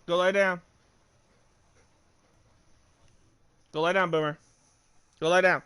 Go lay down. Go lay down, Boomer. Go lay down.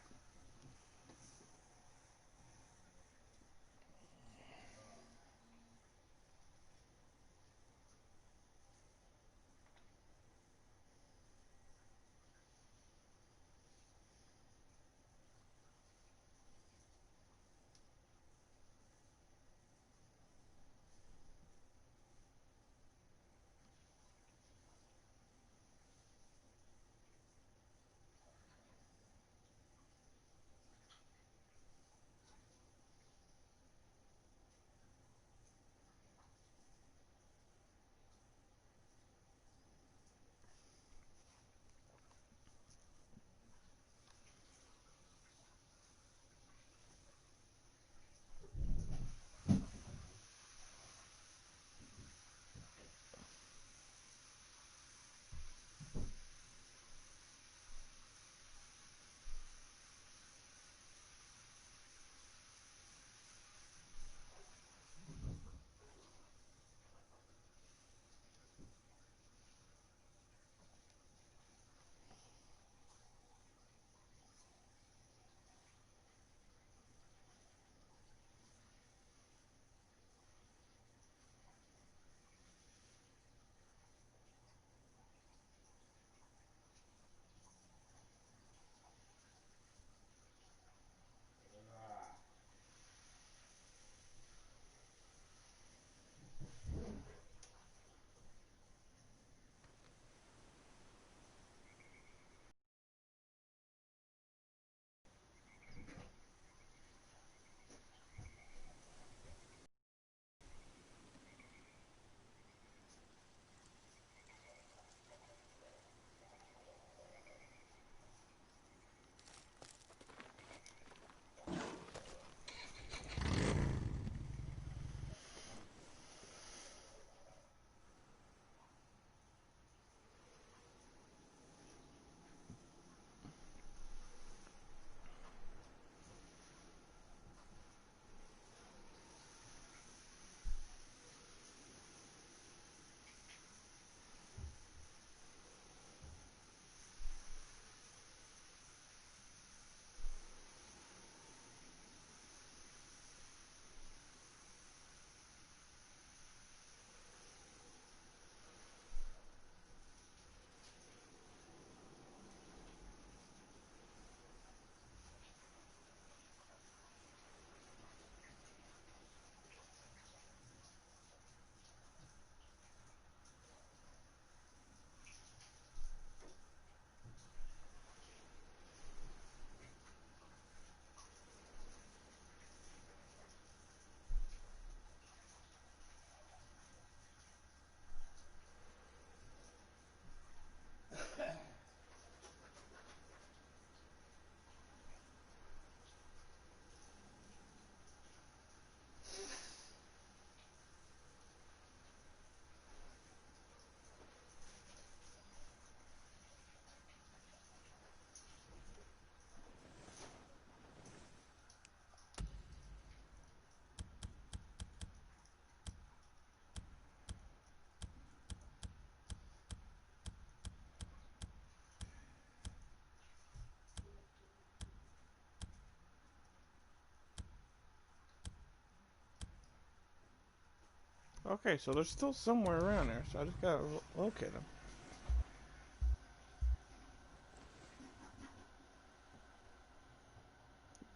Okay, so they're still somewhere around there, so I just gotta locate them.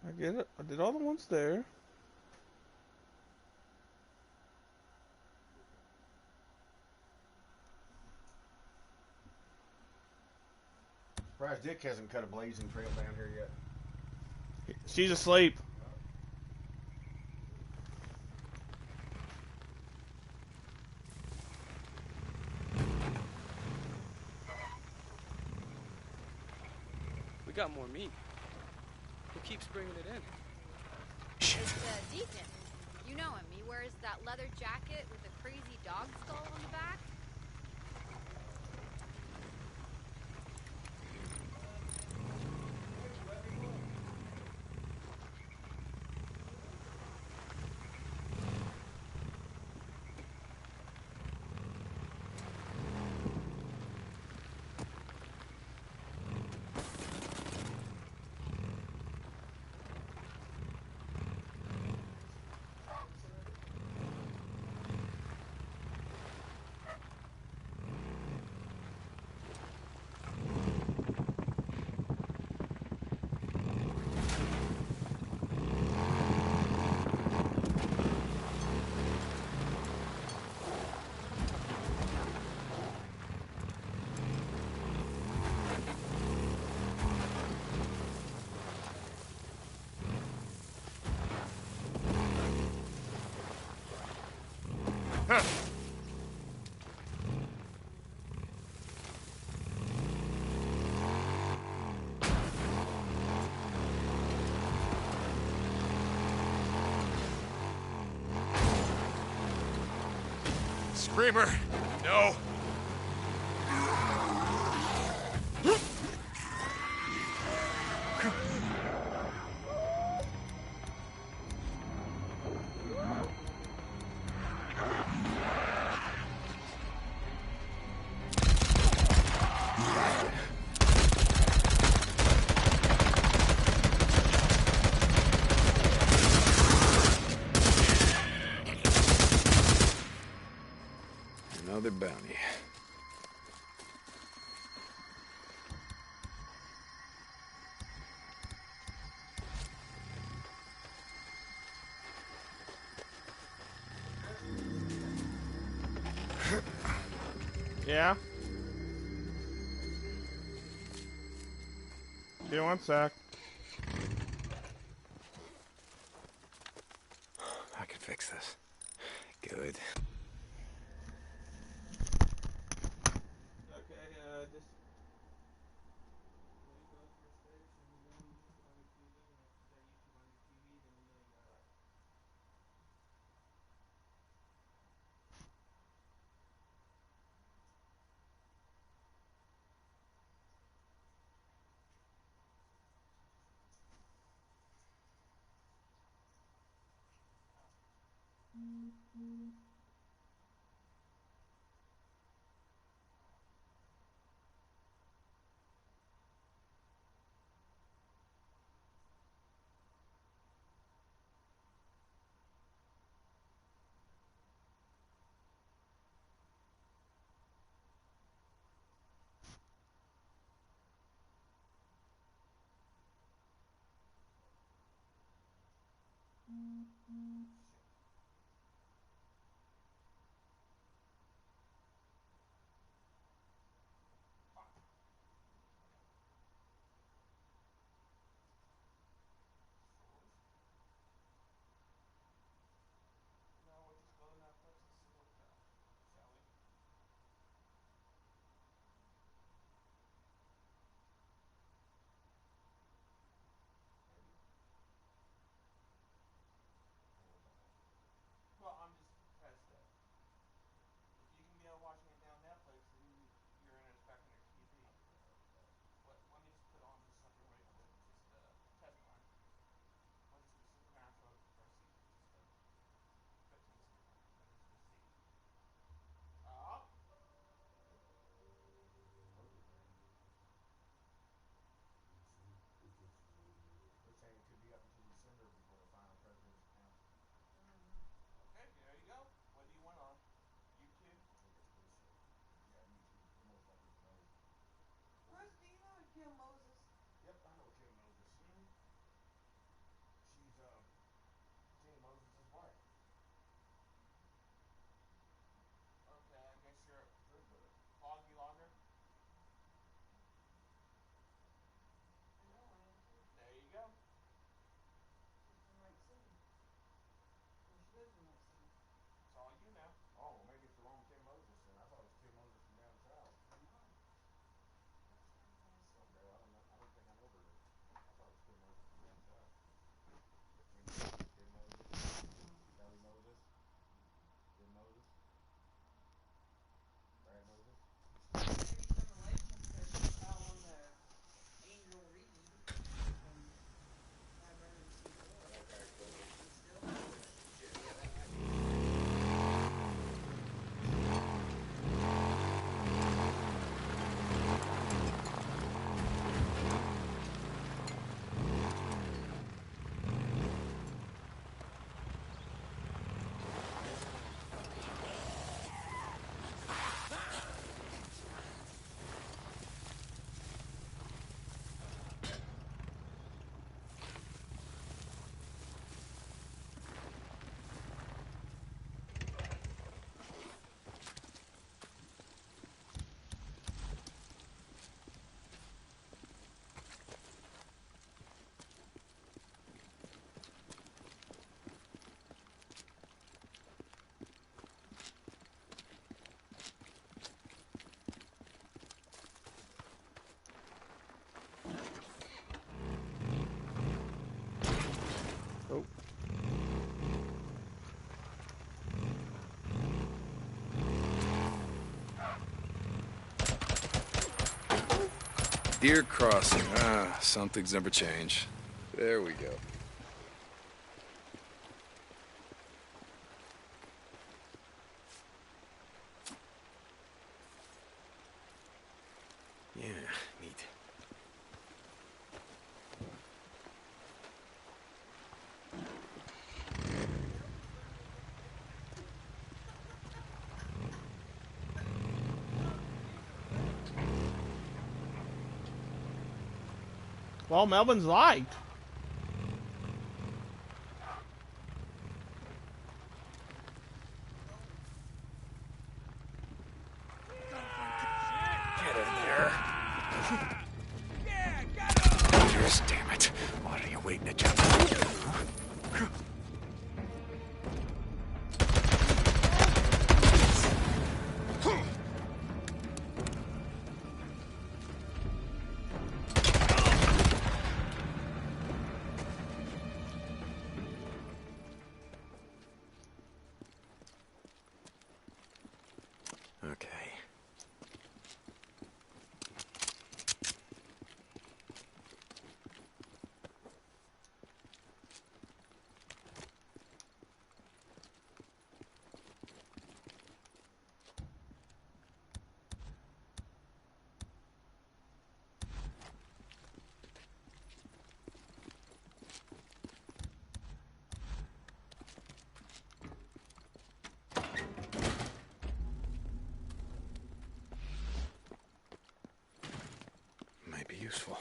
I get it. I did all the ones there. Surprised Dick hasn't cut a blazing trail down here yet. She's asleep. We got more meat. Who keeps bringing it in? It's Deacon. You know him. He wears that leather jacket with a crazy dog skull on the back. Screamer, no. Another bounty. Yeah? Give me 1 sec. I can fix this. Good. Okay, just... Deer Crossing. Ah, some things never change. There we go. Yeah, neat. Well, Melvin's liked. Get in there. Just damn it. What are you waiting to jump? Okay. Might be useful.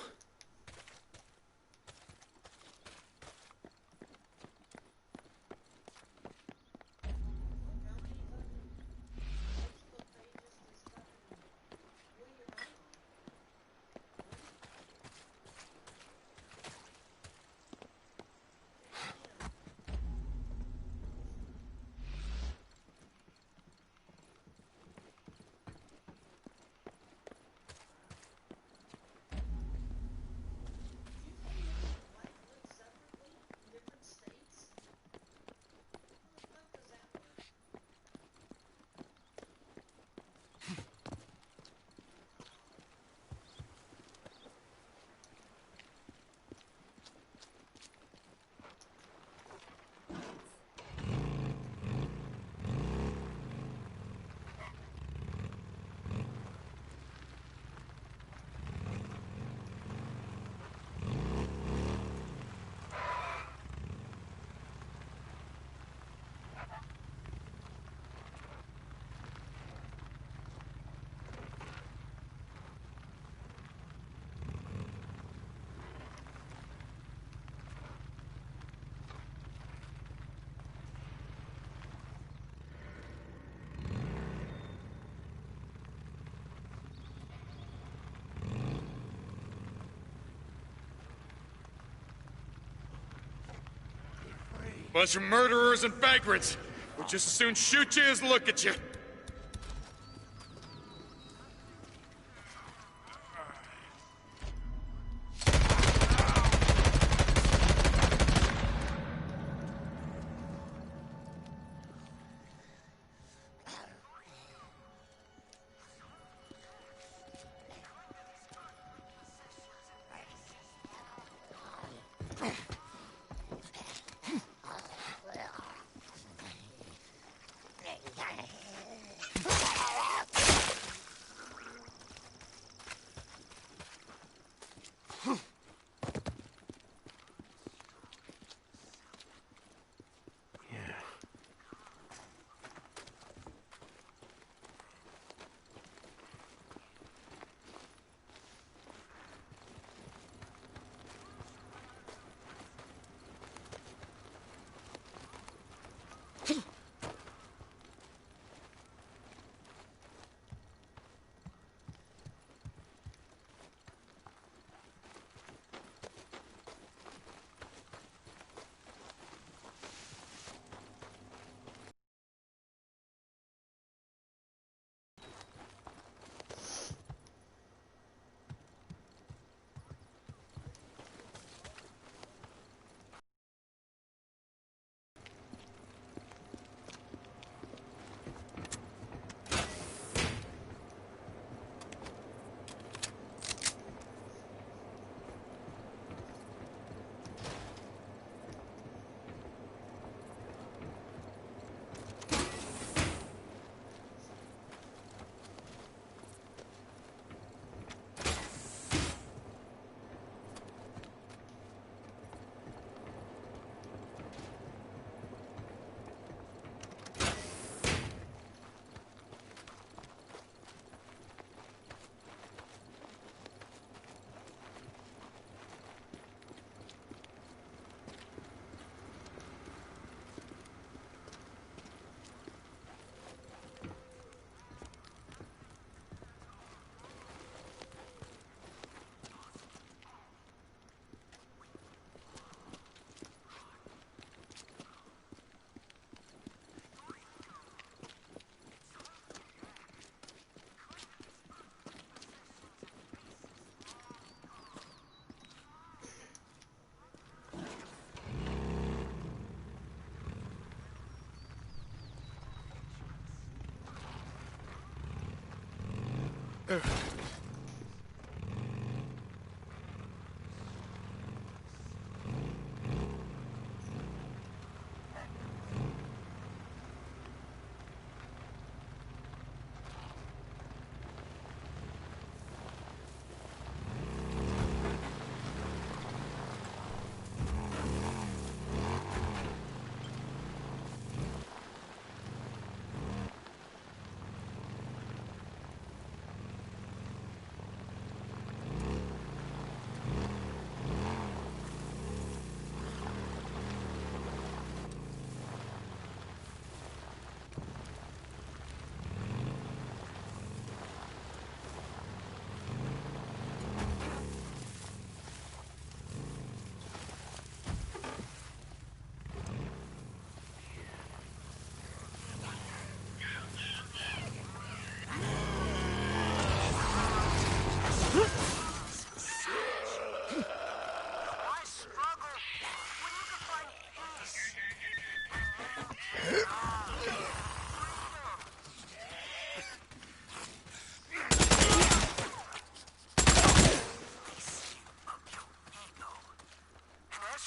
Bunch of murderers and vagrants. We'll just as soon shoot you as look at you.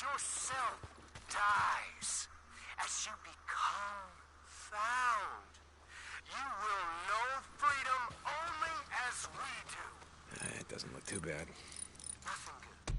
Yourself dies as you become found. You will know freedom only as we do. It doesn't look too bad. Nothing good.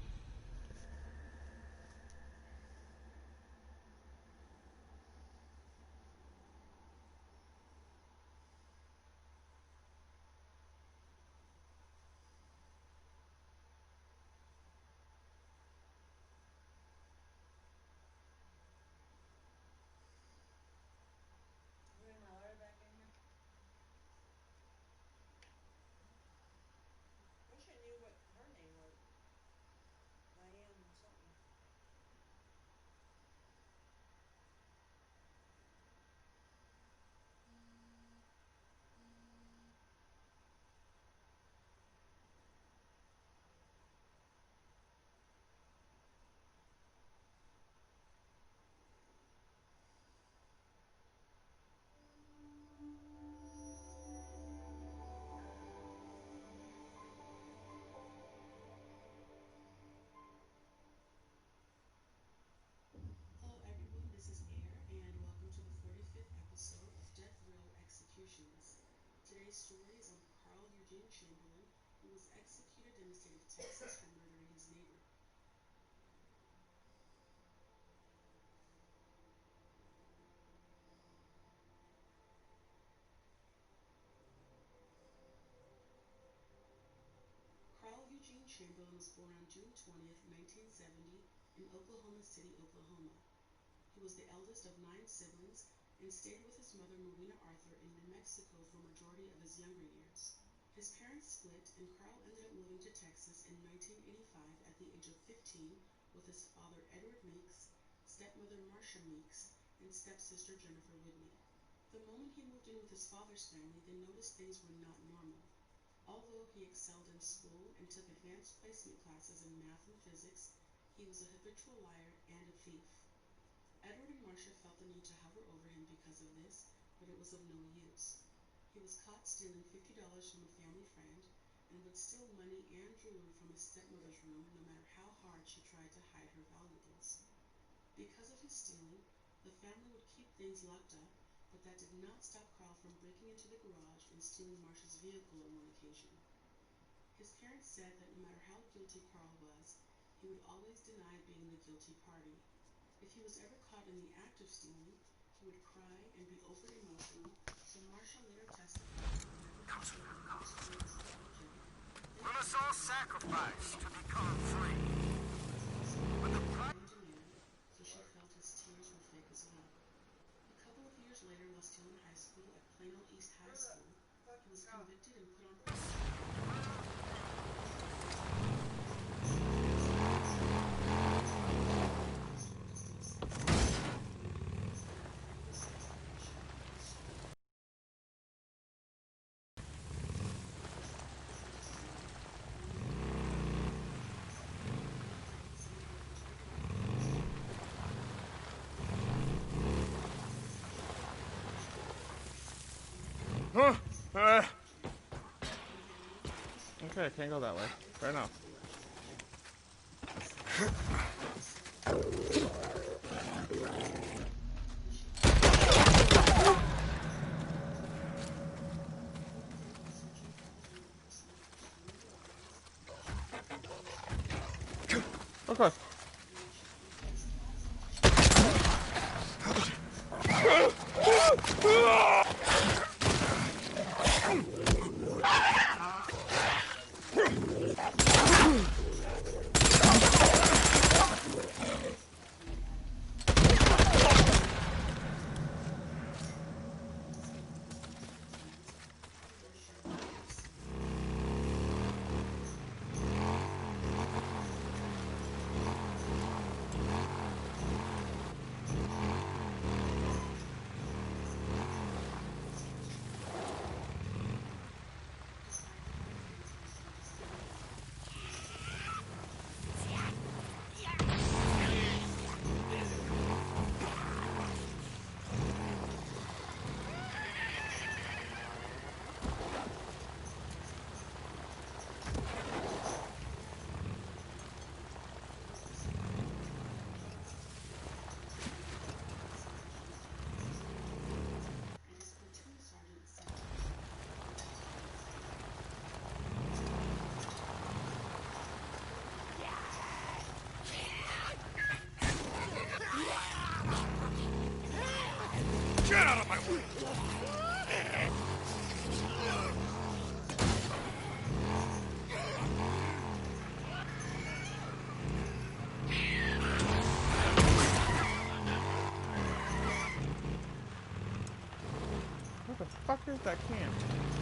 Hello everyone, this is Air, and welcome to the 45th episode of Death Row Executions. Today's story is on Carl Eugene Chamberlain, who was executed in the state of Texas for murdering his neighbor. Carl Eugene Chamberlain was born on June 20th, 1970, in Oklahoma City, Oklahoma. He was the eldest of 9 siblings and stayed with his mother, Marina Arthur, in New Mexico for a majority of his younger years. His parents split, and Carl ended up moving to Texas in 1985 at the age of 15 with his father, Edward Meeks, stepmother, Marcia Meeks, and stepsister, Jennifer Whitney. The moment he moved in with his father's family, they noticed things were not normal. Although he excelled in school and took advanced placement classes in math and physics, he was a habitual liar and a thief. Edward and Marcia felt the need to hover over him because of this, but it was of no use. He was caught stealing $50 from a family friend and would steal money and jewelry from his stepmother's room no matter how hard she tried to hide her valuables. Because of his stealing, the family would keep things locked up, but that did not stop Carl from breaking into the garage and stealing Marcia's vehicle on one occasion. His parents said that no matter how guilty Carl was, he would always deny being the guilty party. If he was ever caught in the act of stealing, he would cry and be overly emotional, so Marcia later testified that whenever he showed an experienced We must all sacrifice to become free. But the price... so she felt his tears were fake as well. A couple of years later, while still in high school at Plano East High School, he was convicted and put on Okay, I can't go that way. Fair enough. Okay. Get out of my way! What the fuck is that can?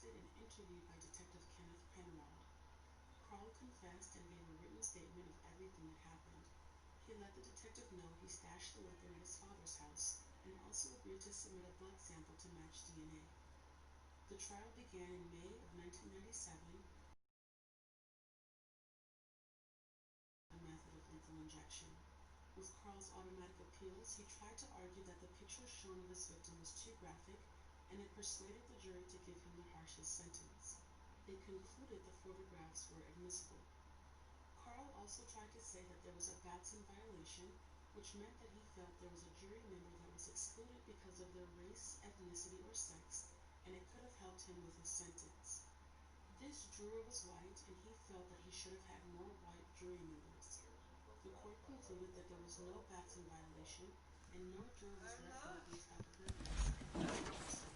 arrested and interviewed by Detective Kenneth Penrod. Carl confessed and gave a written statement of everything that happened. He let the detective know he stashed the weapon at his father's house and also agreed to submit a blood sample to match DNA. The trial began in May of 1997. A method of lethal injection. With Carl's automatic appeals, he tried to argue that the pictures shown of his victim was too graphic, and it persuaded the jury to give him the harshest sentence. They concluded the photographs were admissible. Carl also tried to say that there was a Batson violation, which meant that he felt there was a jury member that was excluded because of their race, ethnicity, or sex, and it could have helped him with his sentence. This juror was white, and he felt that he should have had more white jury members. The court concluded that there was no Batson violation, and no juror was let go based off of their race, ethnicity, or sex.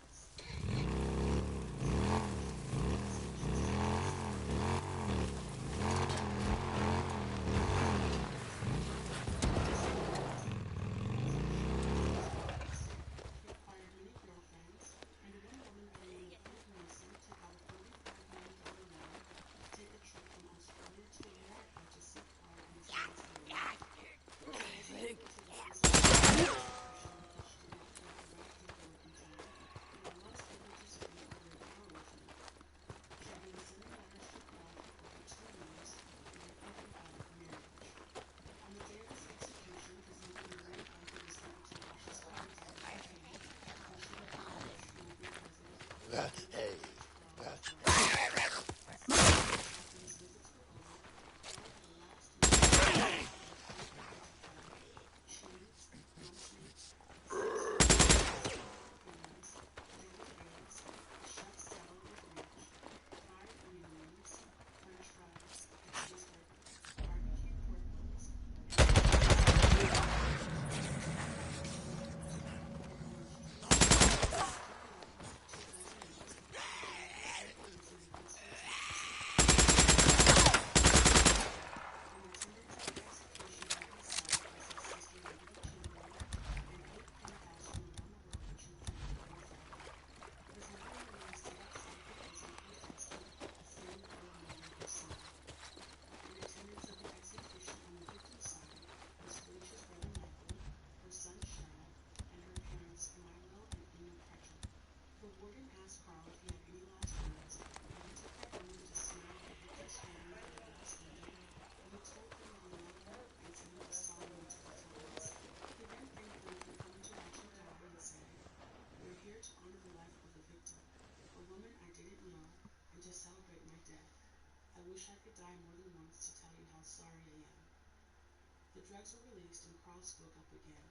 The drugs were released and Carl spoke up again.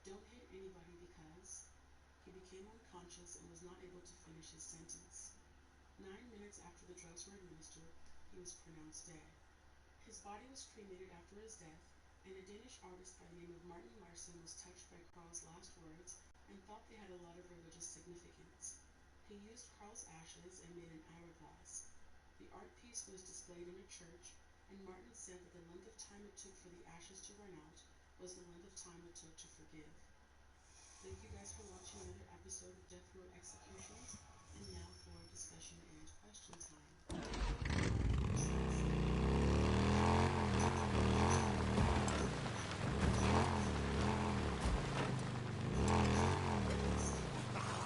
Don't hit anybody because he became unconscious and was not able to finish his sentence. 9 minutes after the drugs were administered, he was pronounced dead. His body was cremated after his death, and a Danish artist by the name of Martin Larsen was touched by Carl's last words and thought they had a lot of religious significance. He used Carl's ashes and made an hourglass. The art piece was displayed in a church, and Martin said that the length of time it took for the ashes to run out was the length of time it took to forgive. Thank you guys for watching another episode of Death Row Executions, and now for discussion and question time.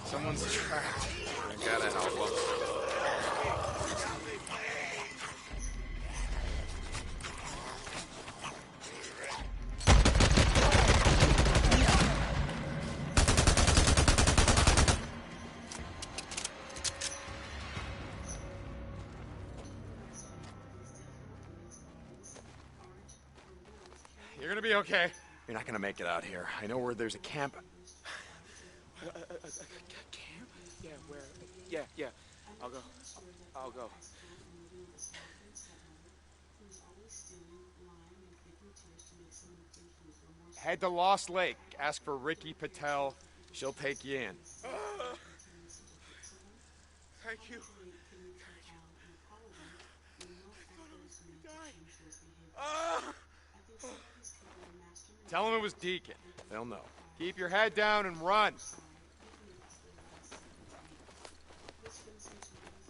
Someone's trapped. I gotta help them. You're gonna be okay. You're not gonna make it out here. I know where there's a camp. Camp? Yeah, where? Yeah. I'll go. Head to Lost Lake. Ask for Ricky Patel. She'll take you in. Thank you. Tell him it was Deacon. They'll know. Keep your head down and run. This brings me to another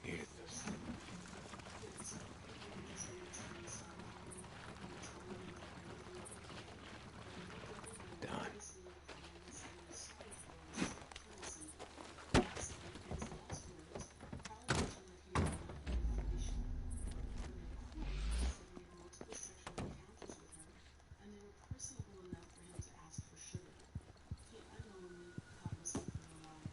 Needed this. Done. Personable enough for him to ask for sugar. He unknowingly caught himself in a lie.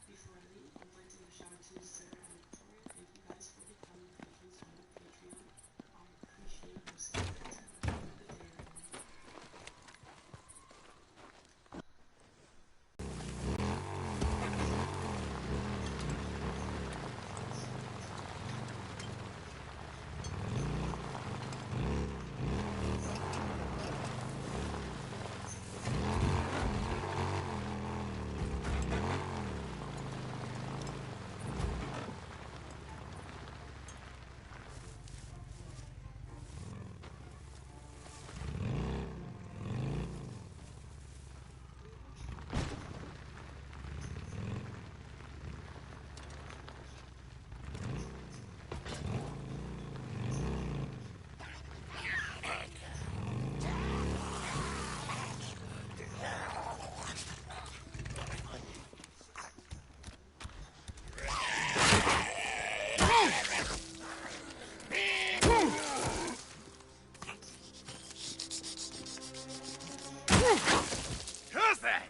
Before I leave, I'd like to give a shout out to Sarah and Victoria. Thank you guys for becoming patrons on our Patreon. I appreciate your support. Have a good day, everyone. Who's that?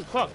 Fuck.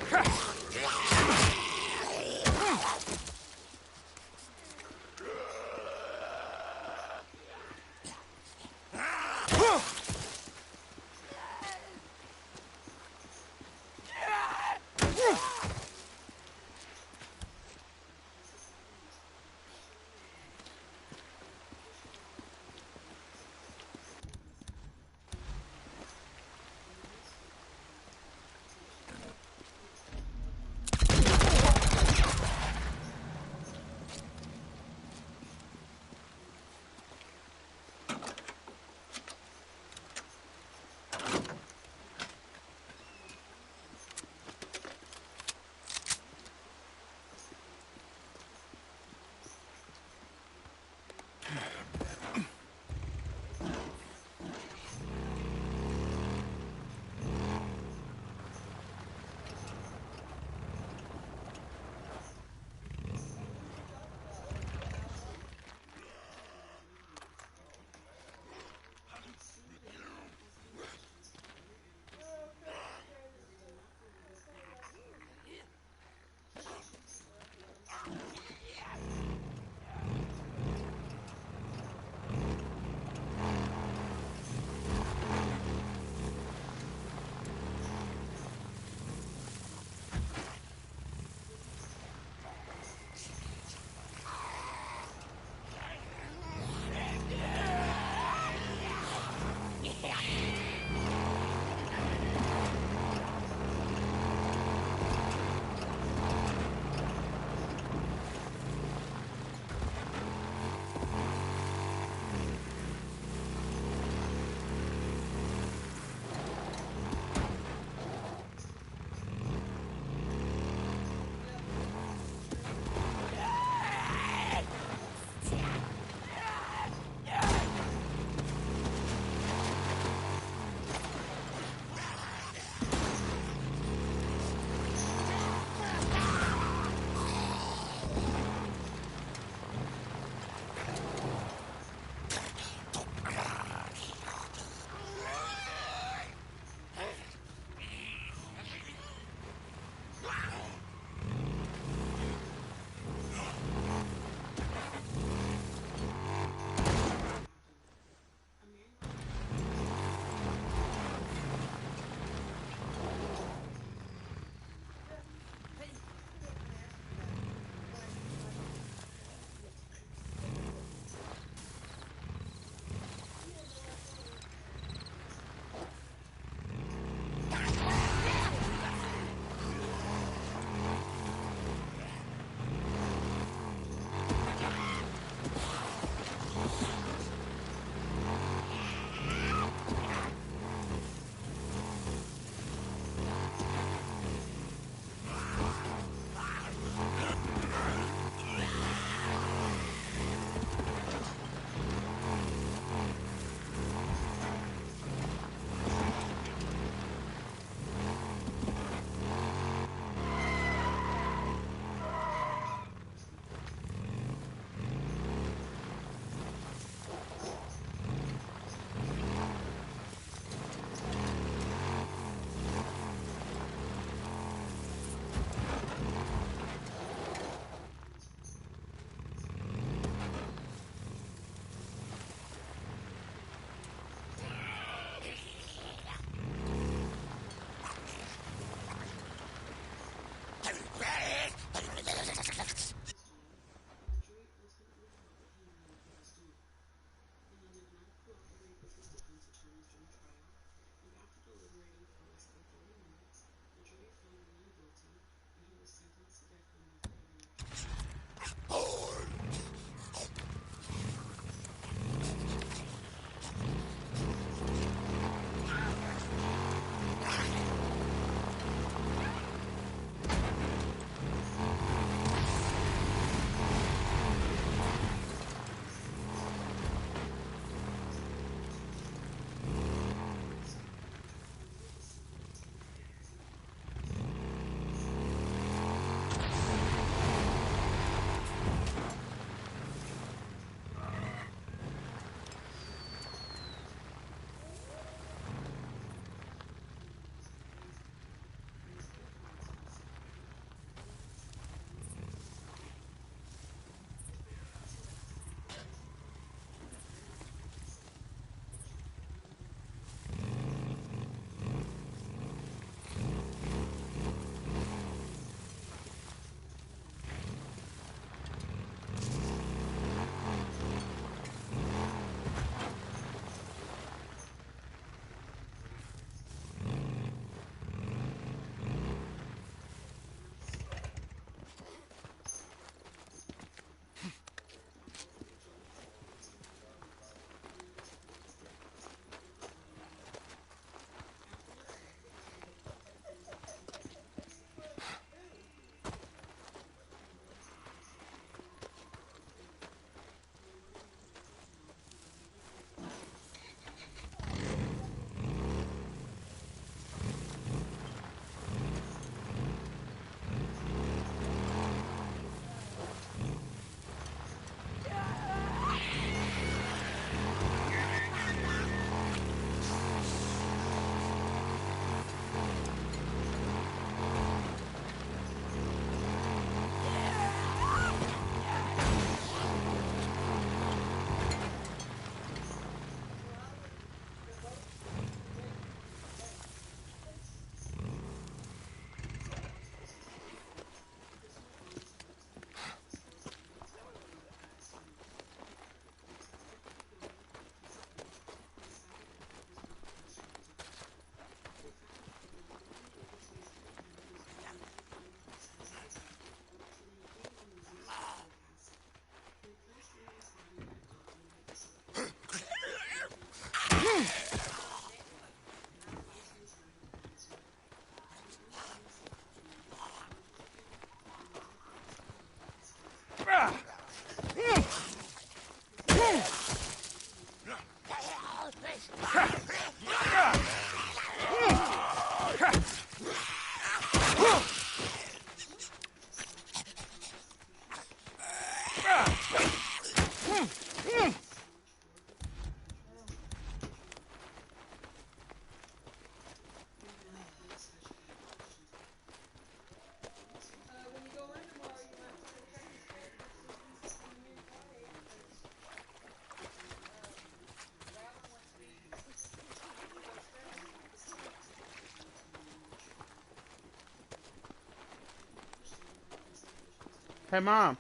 Hey, Mom.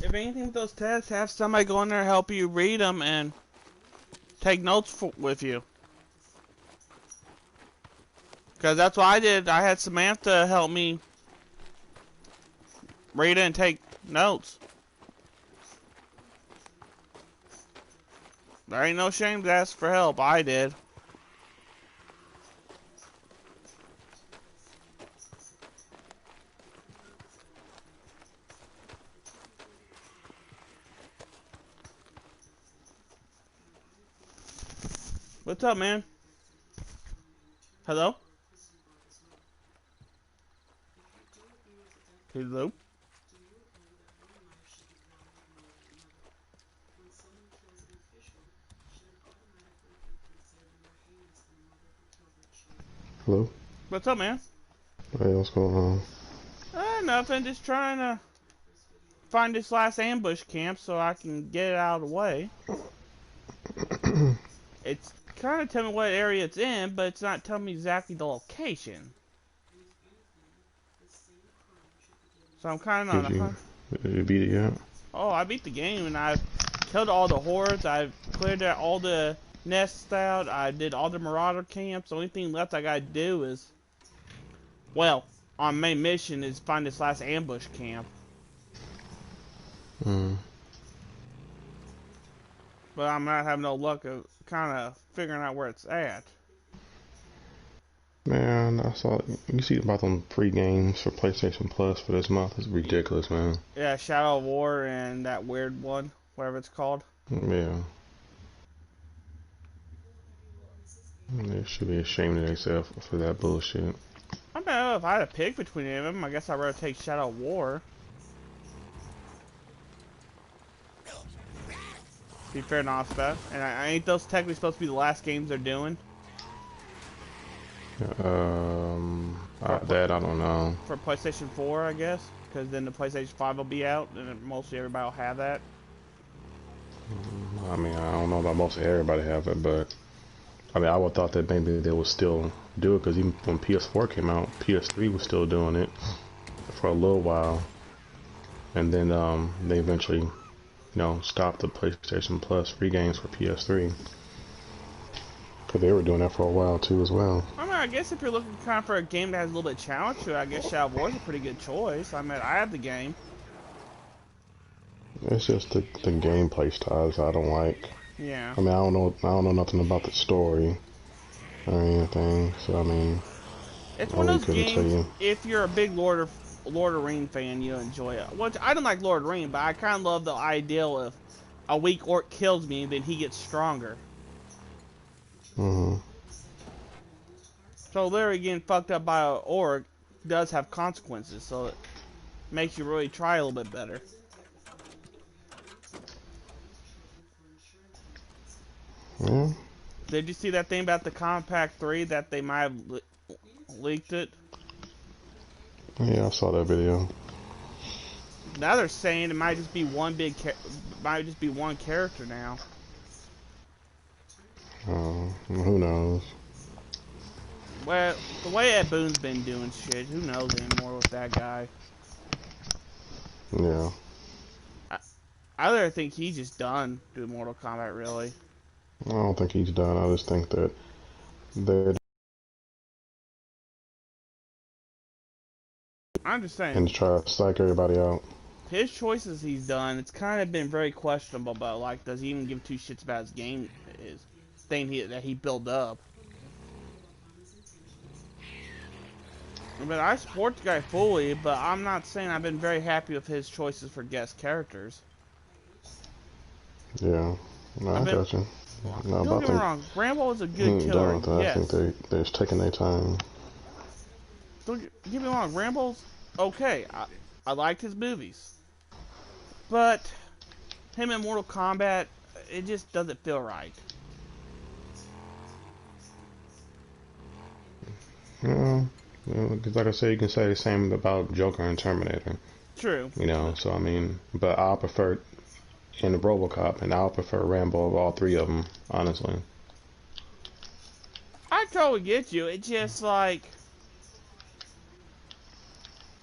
If anything with those tests, have somebody go in there and help you read them and take notes with you. Because that's what I did. I had Samantha help me read it and take notes. There ain't no shame to ask for help. I did. What's up, man? Hello? Hello? Hello? What's up, man? Hey, what's going on? Nothing. Just trying to find this last ambush camp so I can get it out of the way. It's kind of telling me what area it's in, but it's not telling me exactly the location. So I'm kind of Did you beat it yet? Oh, I beat the game and I killed all the hordes. I cleared out all the nests out. I did all the marauder camps. The only thing left I gotta do is, well, on main mission is find this last ambush camp. But I'm not having no luck of kind of figuring out where it's at. Man, I saw you see about them free games for PlayStation Plus for this month. It's ridiculous, man. Yeah, Shadow of War and that weird one, whatever it's called. Yeah. They should be ashamed of themselves for that bullshit. I don't know if I had a pick between any of them. I guess I'd rather take Shadow of War. Be fair and honest about it. And ain't those technically supposed to be the last games they're doing? That I don't know. For PlayStation 4, I guess, because then the PlayStation 5 will be out, and then mostly everybody will have that. I mean, I don't know about most of everybody have it, but I mean, I would thought that maybe they would still do it, because even when PS4 came out, PS3 was still doing it for a little while, and then they eventually, you know, stopped the PlayStation Plus free games for PS3. Because they were doing that for a while too as well. I mean, I guess if you're looking kind of for a game that has a little bit of challenge to it, I guess Shadow of War is a pretty good choice. I mean, I have the game. It's just the gameplay styles I don't like. Yeah. I mean, I don't know nothing about the story or anything. So I mean, it's one of those games. If you're a big Lord of the Rings fan, you'll enjoy it. Which I don't like Lord of the Rings, but I kind of love the idea of a weak orc kills me, then he gets stronger. So literally getting fucked up by an orc does have consequences, so it makes you really try a little bit better. Yeah. Did you see that thing about the Compact 3 that they might have leaked it? Yeah, I saw that video. Now they're saying it might just be one character now. Who knows? Well, the way Ed Boon's been doing shit, who knows anymore with that guy? Yeah. I really think he's just done doing Mortal Kombat, really. I don't think he's done. I just think that they're I'm just saying. and try to psych everybody out. His choices he's done, it's kind of been very questionable, but like, does he even give two shits about his game, his thing that he built up? But I support the guy fully, but I'm not saying I've been very happy with his choices for guest characters. Yeah, no, I got you. No, don't get me wrong, Rambo is a good killer. Yes. I think they're just taking their time. Don't get me wrong, Rambo's okay. I liked his movies, but him in Mortal Kombat, it just doesn't feel right. Yeah, because like I said, you can say the same about Joker and Terminator. True. You know, so I mean, but I prefer in the RoboCop, and I'll prefer Rambo of all three of them, honestly. I totally get you. It's just like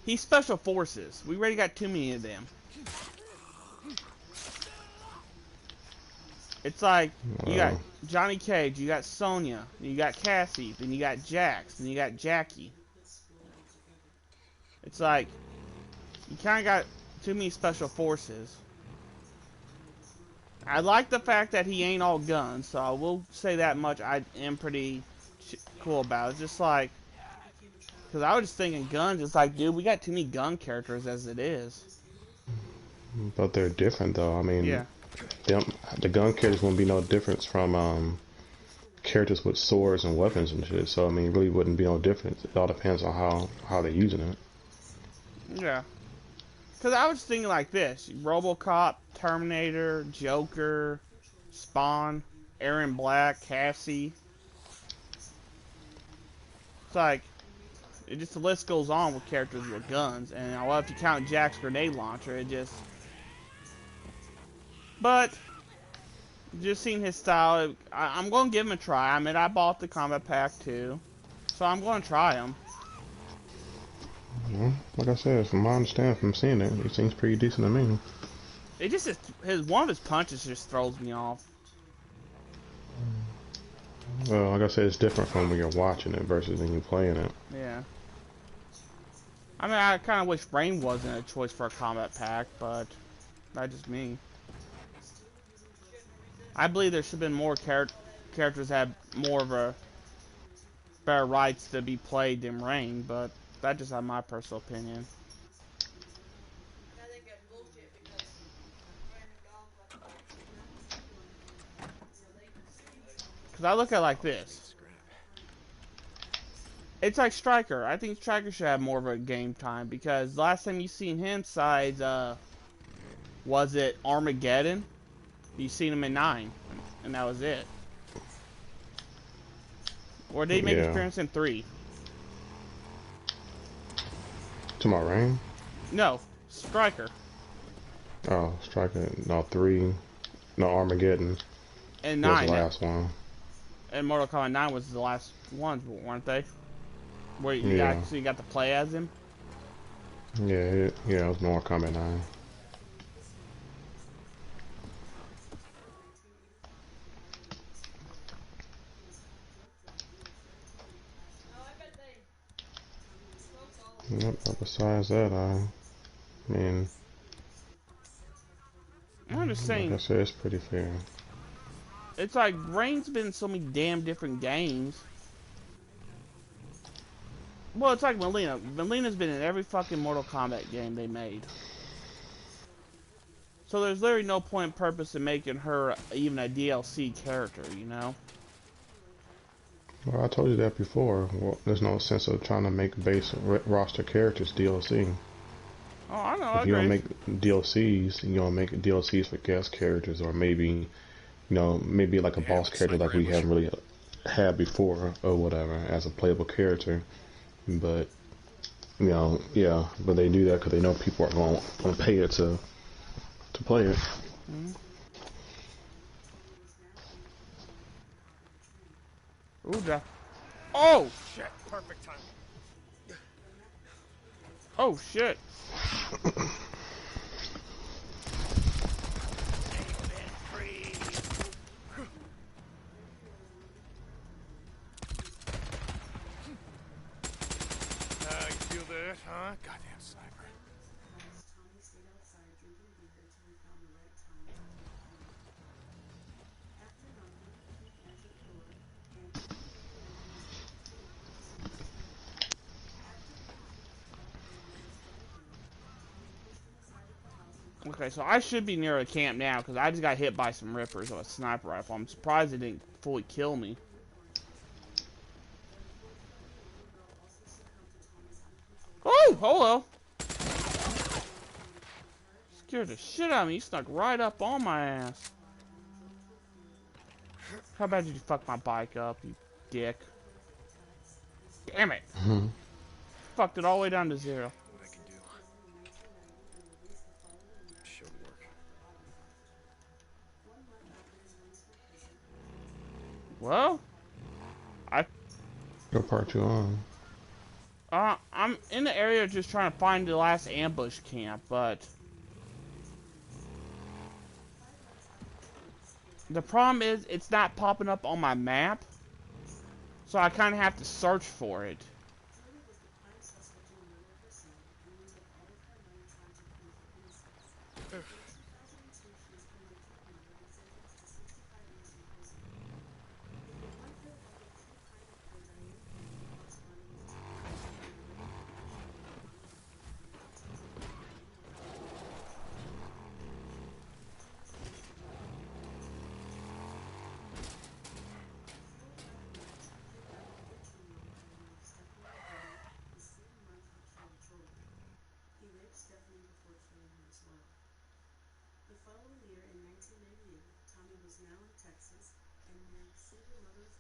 He's special forces. We already got too many of them. It's like, you got Johnny Cage, you got Sonya, you got Cassie, then you got Jax, then you got Jackie. It's like, you kind of got too many special forces. I like the fact that he ain't all guns, so I will say that much. I am pretty cool about it. It's just like, because I was just thinking guns, it's like, dude, we got too many gun characters as it is. But they're different though. I mean, Yeah. The gun characters won't be no difference from characters with swords and weapons and shit. So I mean, it really wouldn't be no difference. It all depends on how they're using it. Yeah. Because I was thinking like this. RoboCop, Terminator, Joker, Spawn, Aaron Black, Cassie. It's like, the list goes on with characters with guns. And well, if you count Jack's grenade launcher, it just... But, just seeing his style, I'm going to give him a try. I mean, I bought the combat pack too. So I'm going to try him. Well, like I said, from my understanding, from seeing it, he seems pretty decent to me. It just one of his punches just throws me off. Well, like I said, it's different from when you're watching it versus when you're playing it. Yeah. I mean, I kind of wish Rain wasn't a choice for a combat pack, but that's just me. I believe there should have been more characters that had more of a better rights to be played than Rain, but that's just my personal opinion. Because I look at it like this. It's like Stryker. I think Stryker should have more of a game time, because last time you seen him sides, was it Armageddon? You seen him in 9, and that was it. Or did he make an appearance in 3? To my Rain? No, Stryker. Oh, Stryker. No, 3. No, Armageddon. And 9. Was the last one. And Mortal Kombat 9 was the last ones, weren't they? Where you actually got to play as him? Yeah, it was Mortal Kombat 9. Yep, but besides that, I mean, I'm just saying. Like I said, it's pretty fair. It's like Rain's been in so many damn different games. Well, it's like Melina. Melina's been in every fucking Mortal Kombat game they made. So there's literally no point and purpose in making her even a DLC character, you know? Well, I told you that before. Well, there's no sense of trying to make base roster characters DLC. Oh, I know. If you don't make DLCs, you don't make DLCs for guest characters, or maybe, maybe like a boss character like we haven't really had before, or whatever, as a playable character. But, yeah, but they do that because they know people are going to pay it to play it. Mm-hmm. Ooh, oh! Shit, perfect time. Oh, shit. You feel that, huh? Goddamn sniper. Tommy stayed outside drinking beer until he found the right time. After knocking, he entered the door and Okay, so I should be near a camp now, because I just got hit by some rippers with a sniper rifle. I'm surprised it didn't fully kill me. Oh, hello! Scared the shit out of me. You snuck right up on my ass. How bad did you fuck my bike up, you dick? Damn it! Fucked it all the way down to 0. What I can do. Should work. Well, What part you on? I'm I'm in the area just trying to find the last ambush camp, but the problem is it's not popping up on my map, so I kind of have to search for it. Julie was the prime suspect in the murder of her son and used up all of her money trying to prove her innocence. In 2002, she was convicted of murder and sentenced to 65 years in prison. If it weren't for the help of true crime reporter Diane Kane, corresponding with Tommy Wiseau and the local National Review and details of the crime without any Julie's case would not have been brought to light. 4 other nights, he kidnapped 13-year-old by the name of Stephanie Woody the same month he killed Joel. He raped Stephanie before killing her as well. The following year, in 1998, Tommy was now in Texas and married single mother of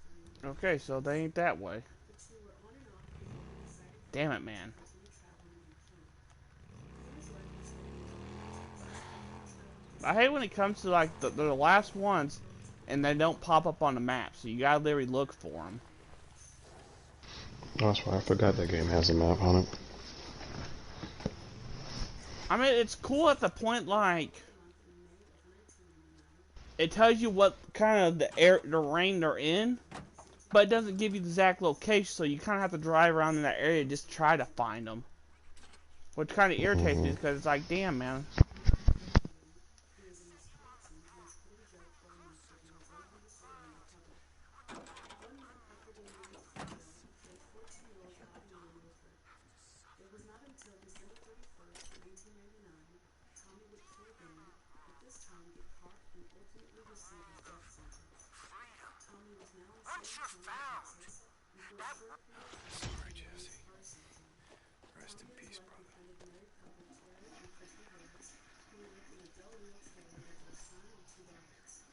3. Okay, so they ain't that way. The two were on and off before he decided that Damn he it, wanted man. to continue traveling and killing. Years later, he spent a year in Texas, traveling to I hate when it comes to like the last ones, and they don't pop up on the map, so you gotta literally look for them. Oh, that's why I forgot that game has a map on it. I mean, it's cool at the point like it tells you what kind of the rain they're in, but it doesn't give you the exact location, so you kind of have to drive around in that area just to try to find them. Which kind of irritates me because it's like, damn, man. He was in Wisconsin and was put in jail for a month for being drunk and disorderly in public. 1 month after being released from jail, he killed 14-year-old Bobby Lane Wilford. It was not until December 31st, 1999, Tommy would kill again, but this time get caught and ultimately receive his death sentence. Tommy was now in San Antonio, Texas, and for a short period of time Sorry, he Jesse. released Arlington. Rest in Tommy and his peace, wife brother. befriended married couple Terry and Crystal Harris, who lived in a Del Rio trailer with their son and 2 daughters.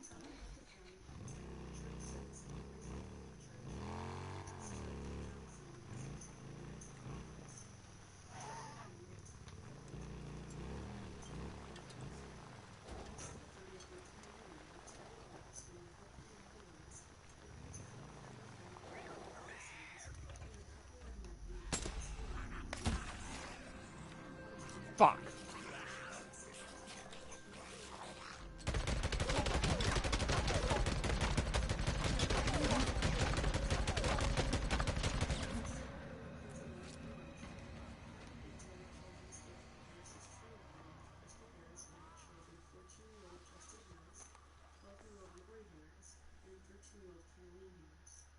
Tommy met the family while attending a church service at Grace Catholic Church, where the pastor, John Feeney, was instructing them to pray for his son. During the meeting, Tommy led the young couple to a Bible study in the house. On December 30th, 1999, Terry Harris, when they helped him move the lights, agreed to help find their friend Bobby Wilford's sons, whom the couple had met in the Texas area in 1960. Fuck. Crystal Harris and their children, 14-year-old Justin Harris, 12-year-old Lori Harris, and 13-year-old Caroline Harris.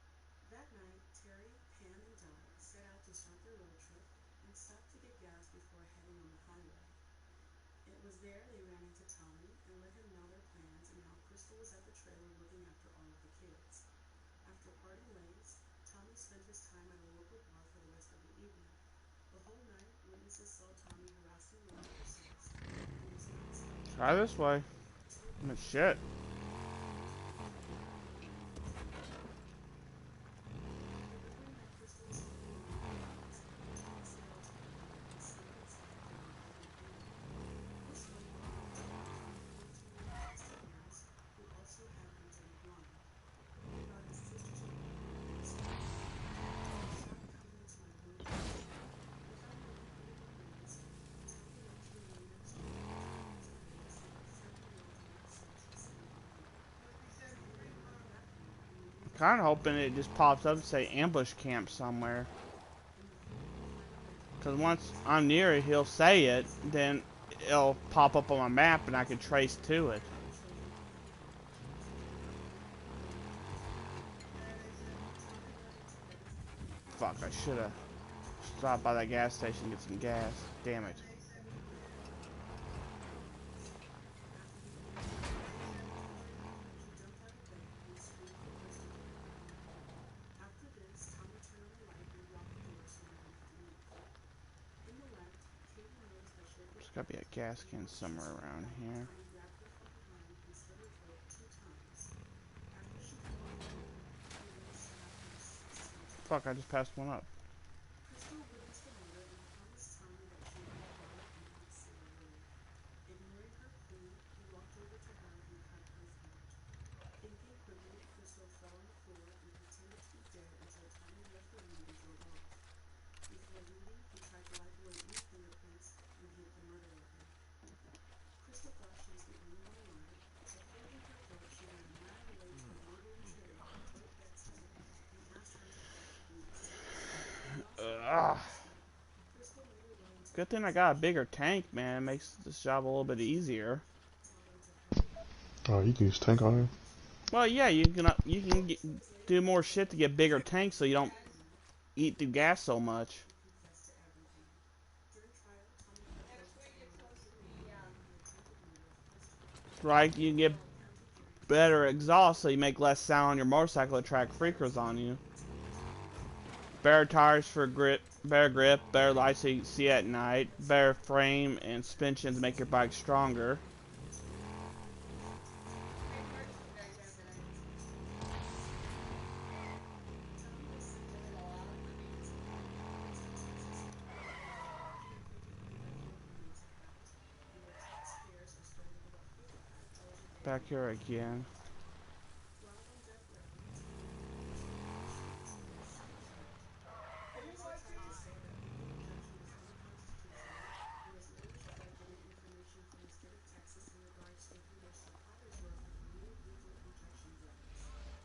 That night, Terry, Pam, and Doug set out to start their road trip and stopped to get gas before heading on the highway. It was there they ran into Tommy and let him know their plans and how Crystal was at the trailer looking after all of the kids. After parting ways, Tommy spent his time at a local bar for the rest of the evening. The whole night, witnesses saw Tommy harassing Lori for sex and was not stopped. Try this way. Oh, shit. Remembering that Crystal was sleeping in one of the rooms, Tommy set out to her room and snuck inside and murdered her there. This phone call Tommy killed 14-year-old Justin Harris, who also had been drunk blind. He brought his sister to the apartment and whispered, "Tommy shot and come into my room." Without knowing who the woman was, Tommy eventually later explained that Justin's parents sent 7-year-old Mark Search to see him for help. Tommy then left that night and immediately Kind of hoping it just pops up and say ambush camp somewhere. in the hope of finding their daughter. Because once I'm near it, he'll say it, then it'll pop up on my map and I can trace to it. Fuck, I should have stopped by that gas station and get some gas. Damn it. He jumped out of bed and screamed for Crystal to come with him. After this, Tommy turned on the light and locked the door so no one could leave. In the night, Katie noticed that Sheriff There's gotta be a gas can somewhere around here. Tommy grabbed her from behind and slit her throat 2 times. After she fell on the floor, he then stabbed her 16 times. Fuck, I just passed one up. Crystal witnessed the murder and promised Tommy that she would be quiet and not say a word. Ignoring her plea, he walked over to her and cut her throat. Thinking quickly, Crystal fell on the floor and pretended to be dead until Tommy left the room and drove off. Before Good thing I got a bigger tank, man. It makes this job a little bit easier. Oh, you can use tank iron? Well, yeah, you can do more shit to get bigger tanks so you don't eat through gas so much. Right, you can get better exhaust so you make less sound on your motorcycle to attract freakers on you. Better tires for grip, better lights so you can see at night, better frame and suspension to make your bike stronger. Back here again.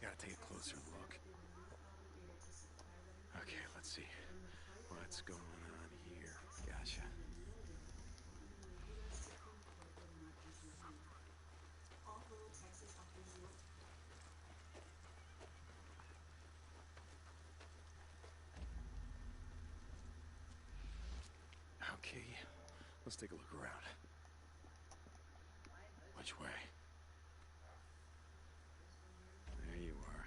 Gotta take a closer look. Okay, let's see. What's going on here? Gotcha. Okay, let's take a look around. Which way? There you are.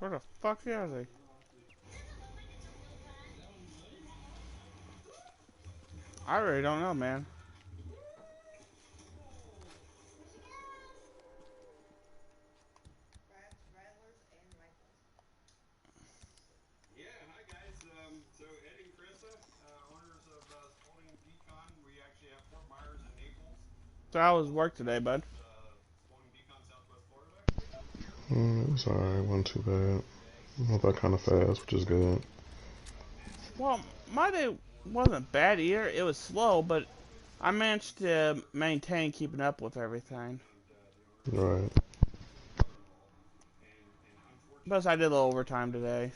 Where the fuck are they? I really don't know, man. Yeah, hi guys. So Ed and Carissa, owners of Spalding Decon. We actually have Fort Myers and Naples. So how was work today, bud? Spalding Decon, Southwest Florida. It's alright, wasn't too bad. Not that kind of fast, which is good. Well, my day wasn't bad either. It was slow, but I managed to maintain keeping up with everything. Right. Plus, I did a little overtime today.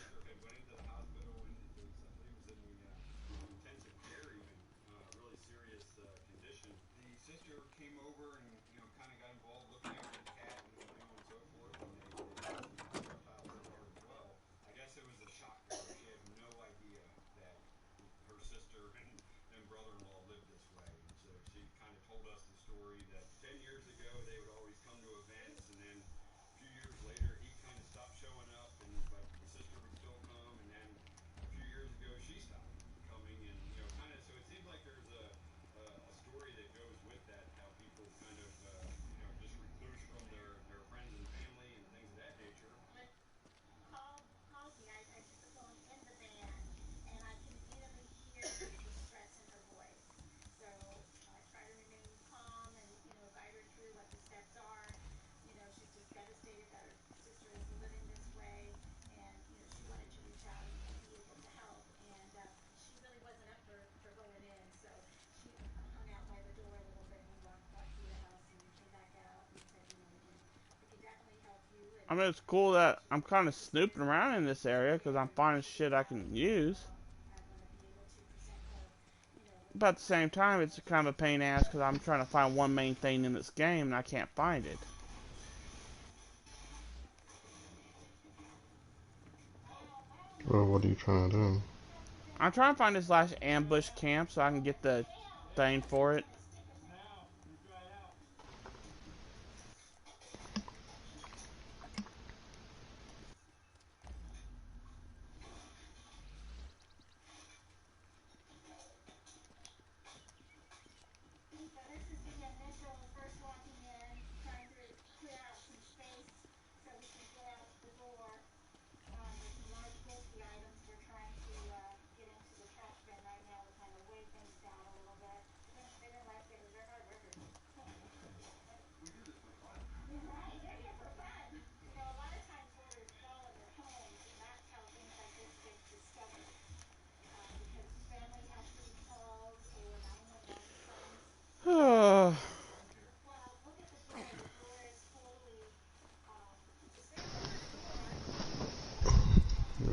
I mean, it's cool that I'm kind of snooping around in this area because I'm finding shit I can use. But at the same time, it's kind of a pain in the ass because I'm trying to find one main thing in this game and I can't find it. Well, what are you trying to do? I'm trying to find this last ambush camp so I can get the thing for it.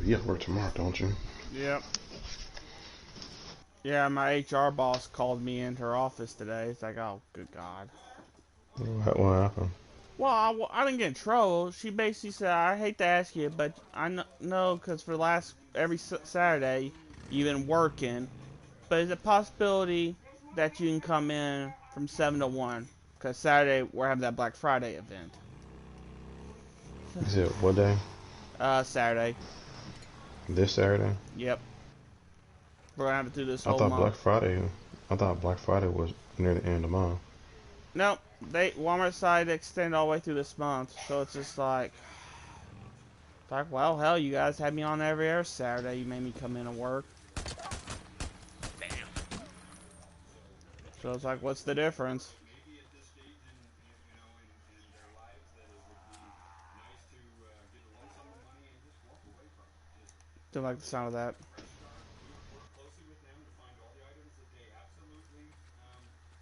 You have to work tomorrow, don't you? Yep. Yeah, my HR boss called me into her office today. It's like, oh, good God. What happened? Well, I didn't get in trouble. She basically said, I hate to ask you, but I know because for the last, every Saturday, you've been working. But is it a possibility that you can come in from 7 to 1? Because Saturday, we're having that Black Friday event. Is it what day? Saturday. This Saturday? Yep. We're gonna have it through this I whole thought month. Black Friday was near the end of the month. Nope. Walmart decided to extend all the way through this month. So it's just like, well, hell, you guys had me on every other Saturday. You made me come in and work. So it's like, what's the difference? Maybe at this stage in their lives that it would be nice to get a lump sum of money and just walk away from it. Just Don't like the sound of that. fresh start. Work closely with them to find all the items that they absolutely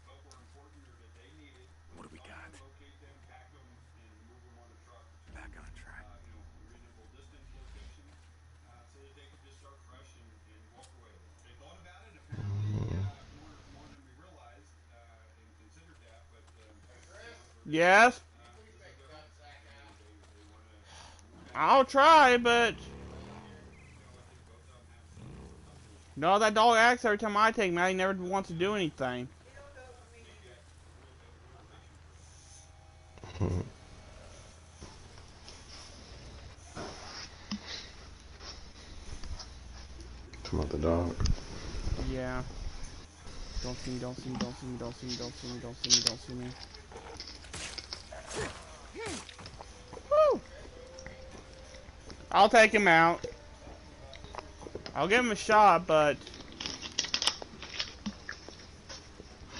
felt were important or that they needed. What do we got? Locate them, pack them, and move them on a truck to Back on track. a reasonable distance location so that they could just start fresh and walk away. They thought about it apparently more than we realized and considered that, but Yes? I'll try, but... No, that dog acts every time I take him out. He never wants to do anything. Come out the dog. Yeah. Don't see me, don't see me, don't see me, don't see me, don't see me, don't see me, don't see me. Woo! I'll take him out. I'll give him a shot, but...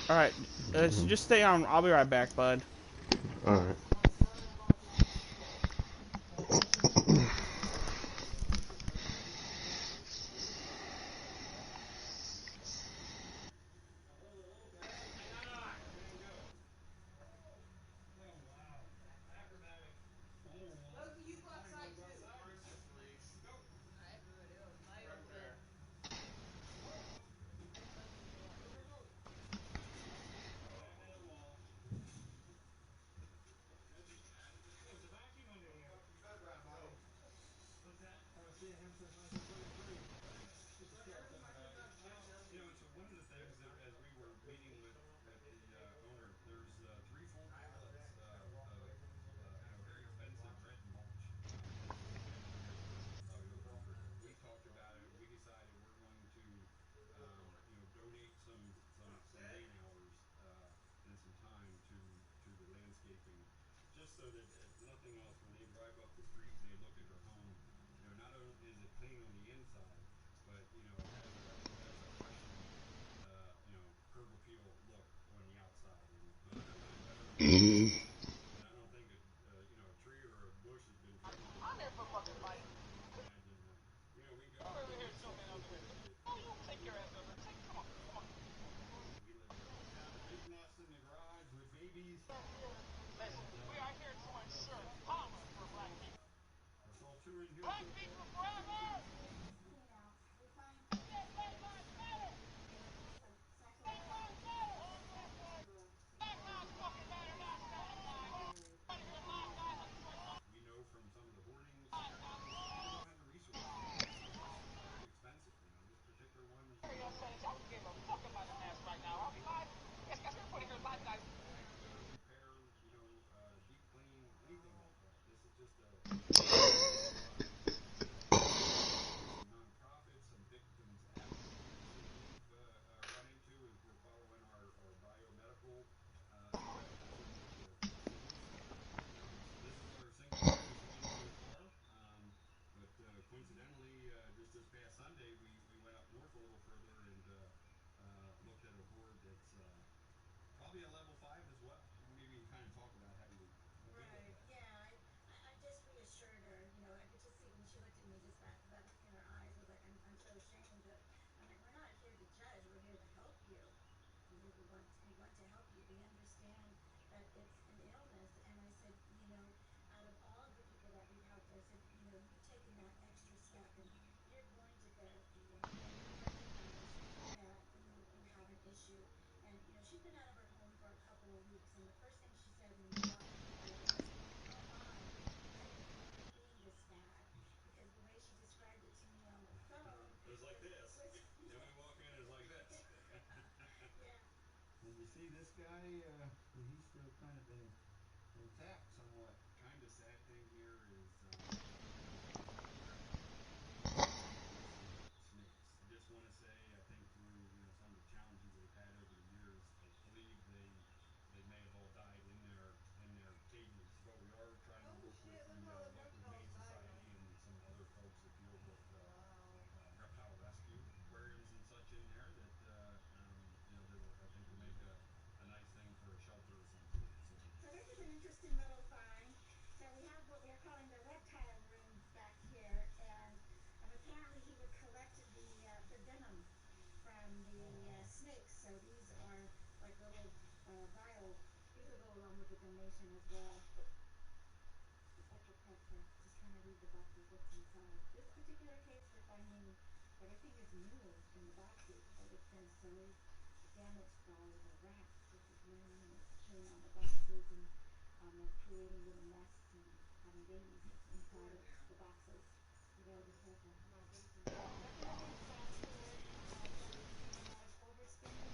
Alright, just stay on. I'll be right back, bud. Alright. one of the things that as we were meeting with the owner, there's 3 full pallets of very expensive red mulch we talked about it. We decided we're going to donate some man hours and some time to the landscaping, just so that if nothing else, when they drive up the street and they look at their home, not only is it clean on the inside, but it has a freshened curb appeal look on the outside, and nothing better than and I don't think a tree or a bush has been trimmed. Imagine, we go. We live a big nest in the garage with babies. see this guy, he's still kind of intact somewhat. Kind of sad thing here is, snakes. Just want to say, I think through some of the challenges they've had over the years, I believe they may have all died in their cages. But we are trying to work with the local Humane Society and some other folks that deal with reptile rescue aquariums and such in there that they will, I think, will make a nice thing for a shelter or something. So this is an interesting little find. So we have what we're calling the reptile room back here, and apparently he would collect the venom from the snakes. So these are like little vial. These will go along with the donation as well. Extra pressure. Just trying to read the boxes, what's inside. This particular case, we're finding everything is new in the boxes, but it's been so damaged by the rats. This is laying and it's chewing on the boxes, and they're creating little nests and having babies inside of the boxes. You gotta be careful. Definitely sad story. We've seen a lot of overspending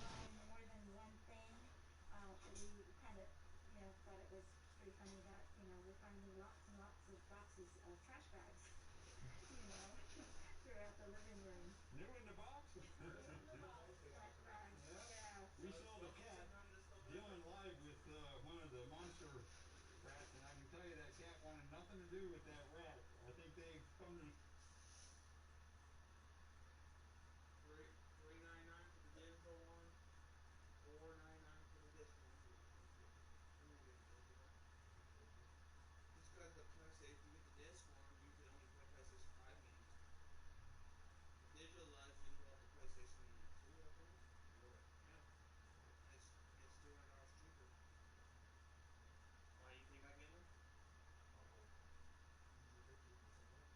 buying more than one thing. We kind of, thought it was pretty funny that, we're finding lots and lots of boxes of trash bags, throughout the living room. New in the box? Trash bags. Yeah. We saw the cat dealing live with one of the monster rats, and I can tell you that cat wanted nothing to do with that rat. I think they've come to... $3.99 for the digital one, $4.99 for the disc one. Just because the PlayStation, if you get the disc one, you can only play PlayStation 5 games. The digital allows you to pull up the PlayStation 2, I think. Really? Yeah. And it's $200 cheaper. Why, you think I get one? Well, usually 15% off.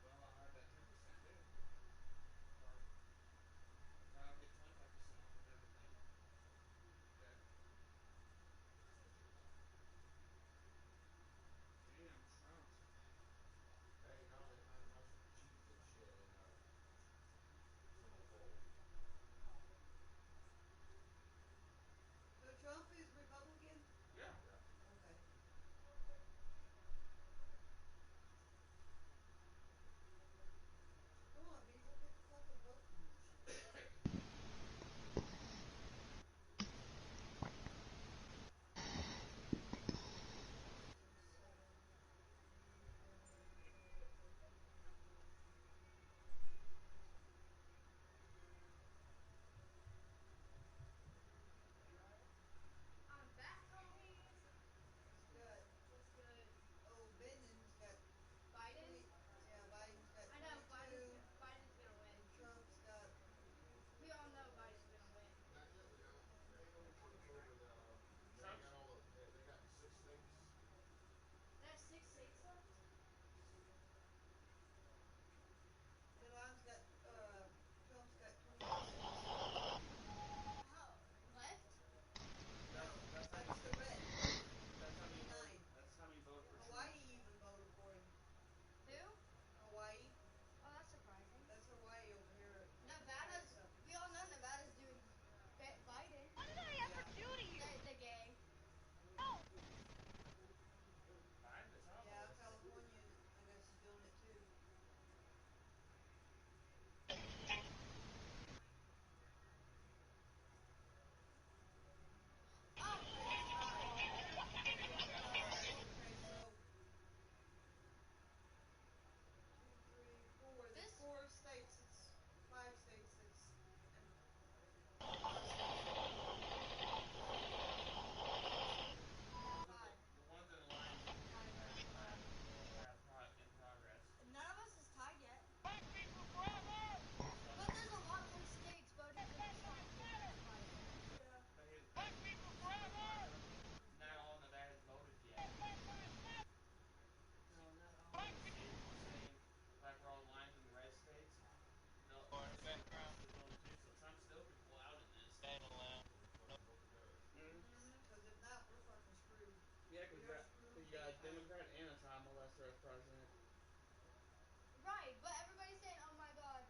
Well, I'll have that 10% too. Or I'll get 25% off of everything. Okay. Damn, trunks. Hey, no, they found a bunch of Jeeps and shit in swimming pool. So Trump is Republican? Yeah. Yeah. Okay. Come on, Beagle, get the fucking voting shit. I'm back, homies. What's good? What's good? Oh, Biden's got Biden? 20. Yeah, Biden's got I know 22. Biden's gonna win. And Trump's got. We all know Biden's gonna win. Not yet. They ain't over Trump's over the. They ain't got all the. They got 6 states. They have 6 states left. Milan's got. Trump's got 22 states. How left? No, That's how that's the red. That's how many 29. voted. That's how many voted for Trump. Hawaii even voted for him. Who? Hawaii. Oh, that's surprising. That's Hawaii over here. Nevada's. We all know Nevada's doing Biden. What did I ever do to you? The gay. Biden is on the Yeah, list. California, I guess, is doing it too. Okay, it's tied. It's tied. Okay, so 2, 3, 4. There's 4 states. It's 5 states. It's and 5 states that voted for him. The ones in line are in progress. None of us is tied yet. But there's a lot more states voting for Trump than Biden. Yeah. But not all Nevada's voted yet. No, not all. Same, like where all the lines in the red states. There's only 2, so Trump still could pull out in this. Because if not, we're fucking screwed. Yeah, We because are screwed you got a big time. Democrat and a child molester as president. Right, but everybody's saying, oh my god,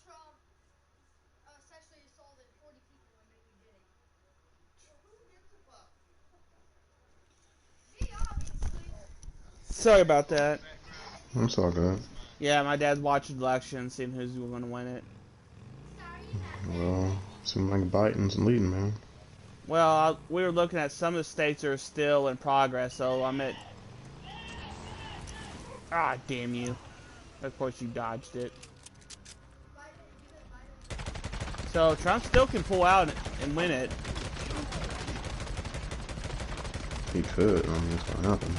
Trump sexually assaulted Sorry about that. That's all good. Yeah, my dad's watching the election, seeing who's going to win it. Well, seems like Biden's leading, man. Well, we were looking at some of the states that are still in progress, so I'm at... Ah, damn you. Of course you dodged it. So Trump still can pull out and win it. He could. I mean, it's gonna happen.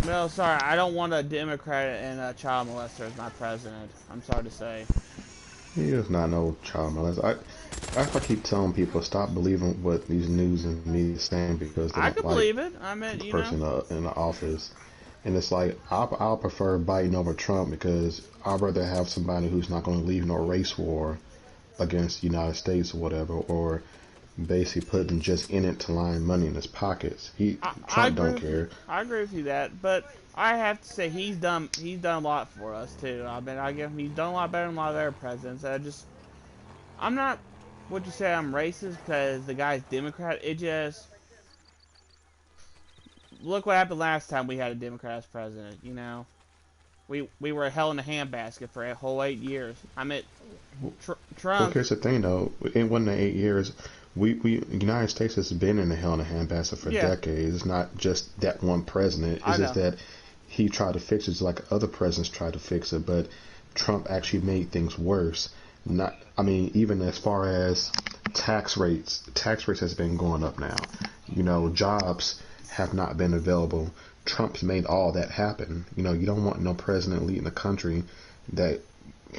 No, sorry, I don't want a Democrat and a child molester as my president. I'm sorry to say. He is not no child molester. I keep telling people stop believing what these news and media is saying because they I don't could like believe it. I mean, the you person know. in the office. And it's like I'll prefer Biden over Trump because I'd rather have somebody who's not going to leave no race war against the United States or whatever, or basically putting just in it to line money in his pockets. Trump don't care. I agree with you that, but I have to say he's done a lot for us too. I mean, I give him, he's done a lot better than a lot of other presidents. I'm not, would you say I'm racist because the guy's Democrat? It just, look what happened last time we had a Democrat as president. You know, we were held in a handbasket for a whole 8 years. I mean, Trump. Well, here's the thing though. It wasn't 8 years. The United States has been in the hell in a handbasket for decades. It's not just that one president. It's just that he tried to fix it just like other presidents tried to fix it, but Trump actually made things worse. I mean, even as far as tax rates has been going up now. You know, jobs have not been available. Trump's made all that happen. You know, you don't want no president leading the country that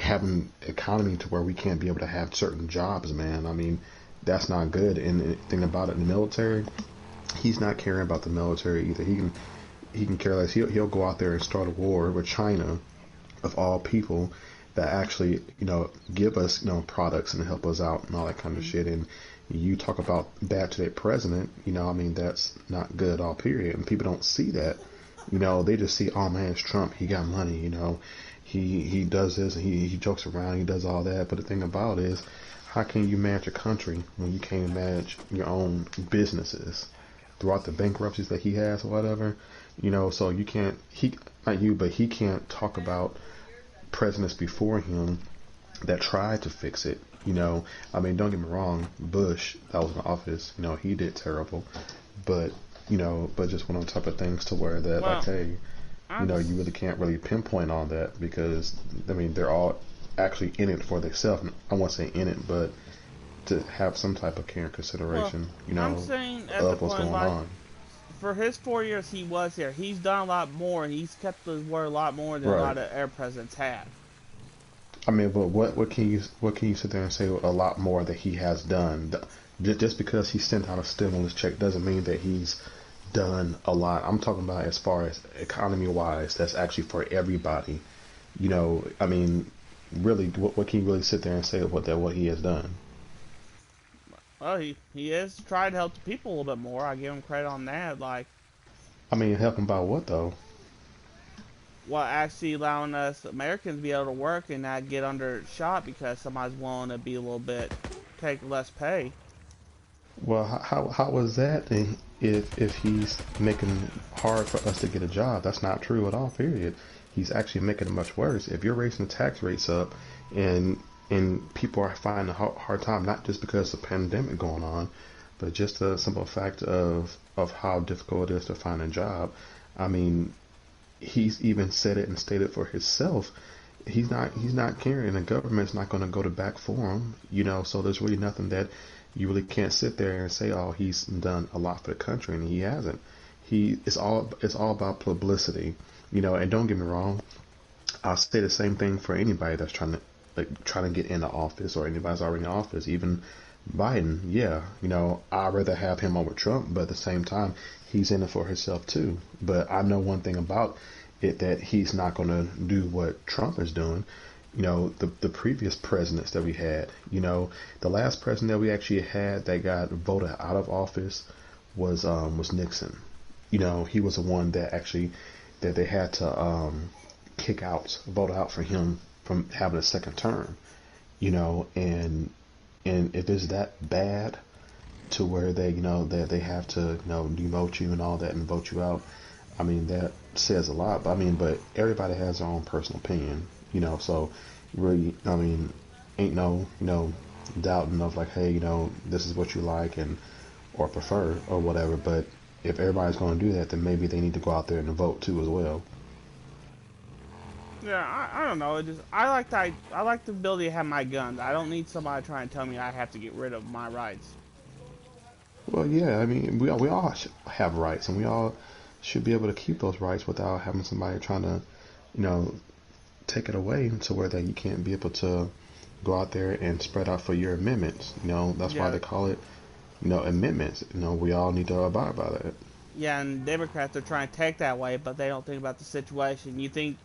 having economy to where we can't be able to have certain jobs, man. I mean, that's not good. And the thing about it, in the military, he's not caring about the military either. He can care less. He'll go out there and start a war with China, of all people, that actually, you know, give us, you know, products and help us out and all that kind of shit. And you talk about that to that president, you know, I mean, that's not good, all period. And people don't see that. You know, they just see, oh man, it's Trump. He got money, you know. He does this and he jokes around, he does all that. But the thing about it is, how can you manage a country when you can't manage your own businesses throughout the bankruptcies that he has or whatever? You know, so you can't, he can't talk about presidents before him that tried to fix it. You know, I mean, don't get me wrong, Bush, that was in office, you know, he did terrible. But, you know, but just one on top of things to where that, like, hey, you know, you really can't really pinpoint on that because, I mean, they're all actually in it for themselves. I won't say in it, but to have some type of care and consideration, you know, I'm saying at of the what's point, going like, on. For his 4 years he was here, he's done a lot more, and he's kept his word a lot more than a lot of air presidents have. I mean, but what can you sit there and say a lot more that he has done? Just because he sent out a stimulus check doesn't mean that he's done a lot. I'm talking about as far as economy-wise, that's actually for everybody. You know, I mean, really, what can you really sit there and say about that? What he has done? Well, he has tried to help the people a little bit more. I give him credit on that. Like, I mean, help him by what though? Well, actually allowing us Americans to be able to work and not get under shot because somebody's willing to be a little bit, take less pay. Well, how was that if he's making hard for us to get a job? That's not true at all, period. He's actually making it much worse. If you're raising the tax rates up and people are finding a hard time, not just because of the pandemic going on, but just the simple fact of how difficult it is to find a job. I mean, he's even said it and stated for himself. He's not caring. The government's not going to go to bat for him, you know. So there's really nothing that you really can't sit there and say, oh, he's done a lot for the country, and he hasn't. It's all about publicity, you know. And don't get me wrong, I'll say the same thing for anybody that's trying to get into office or anybody's already in office, even Biden. Yeah, you know, I'd rather have him over Trump, but at the same time, he's in it for himself too. But I know one thing about it, that he's not going to do what Trump is doing. You know, the previous presidents that we had, you know, the last president that we actually had that got voted out of office was Nixon. You know, he was the one that actually that they had to vote out for him from having a second term. You know, and if it's that bad to where they, you know, that they have to, you know, demote you and all that and vote you out, I mean, that says a lot. But I mean, but everybody has their own personal opinion, you know. So really, I mean, ain't no, doubting of like, hey, this is what you like and or prefer or whatever. But if everybody's going to do that, then maybe they need to go out there and vote too as well. Yeah, I don't know. It just I like the ability to have my guns. I don't need somebody trying to tell me I have to get rid of my rights. Well, yeah, I mean, we all have rights, and we all should be able to keep those rights without having somebody trying to, take it away to where that you can't be able to go out there and spread out for your amendments. That's why they call it, amendments. We all need to abide by that. Yeah, and Democrats are trying to take that way, but they don't think about the situation. You think,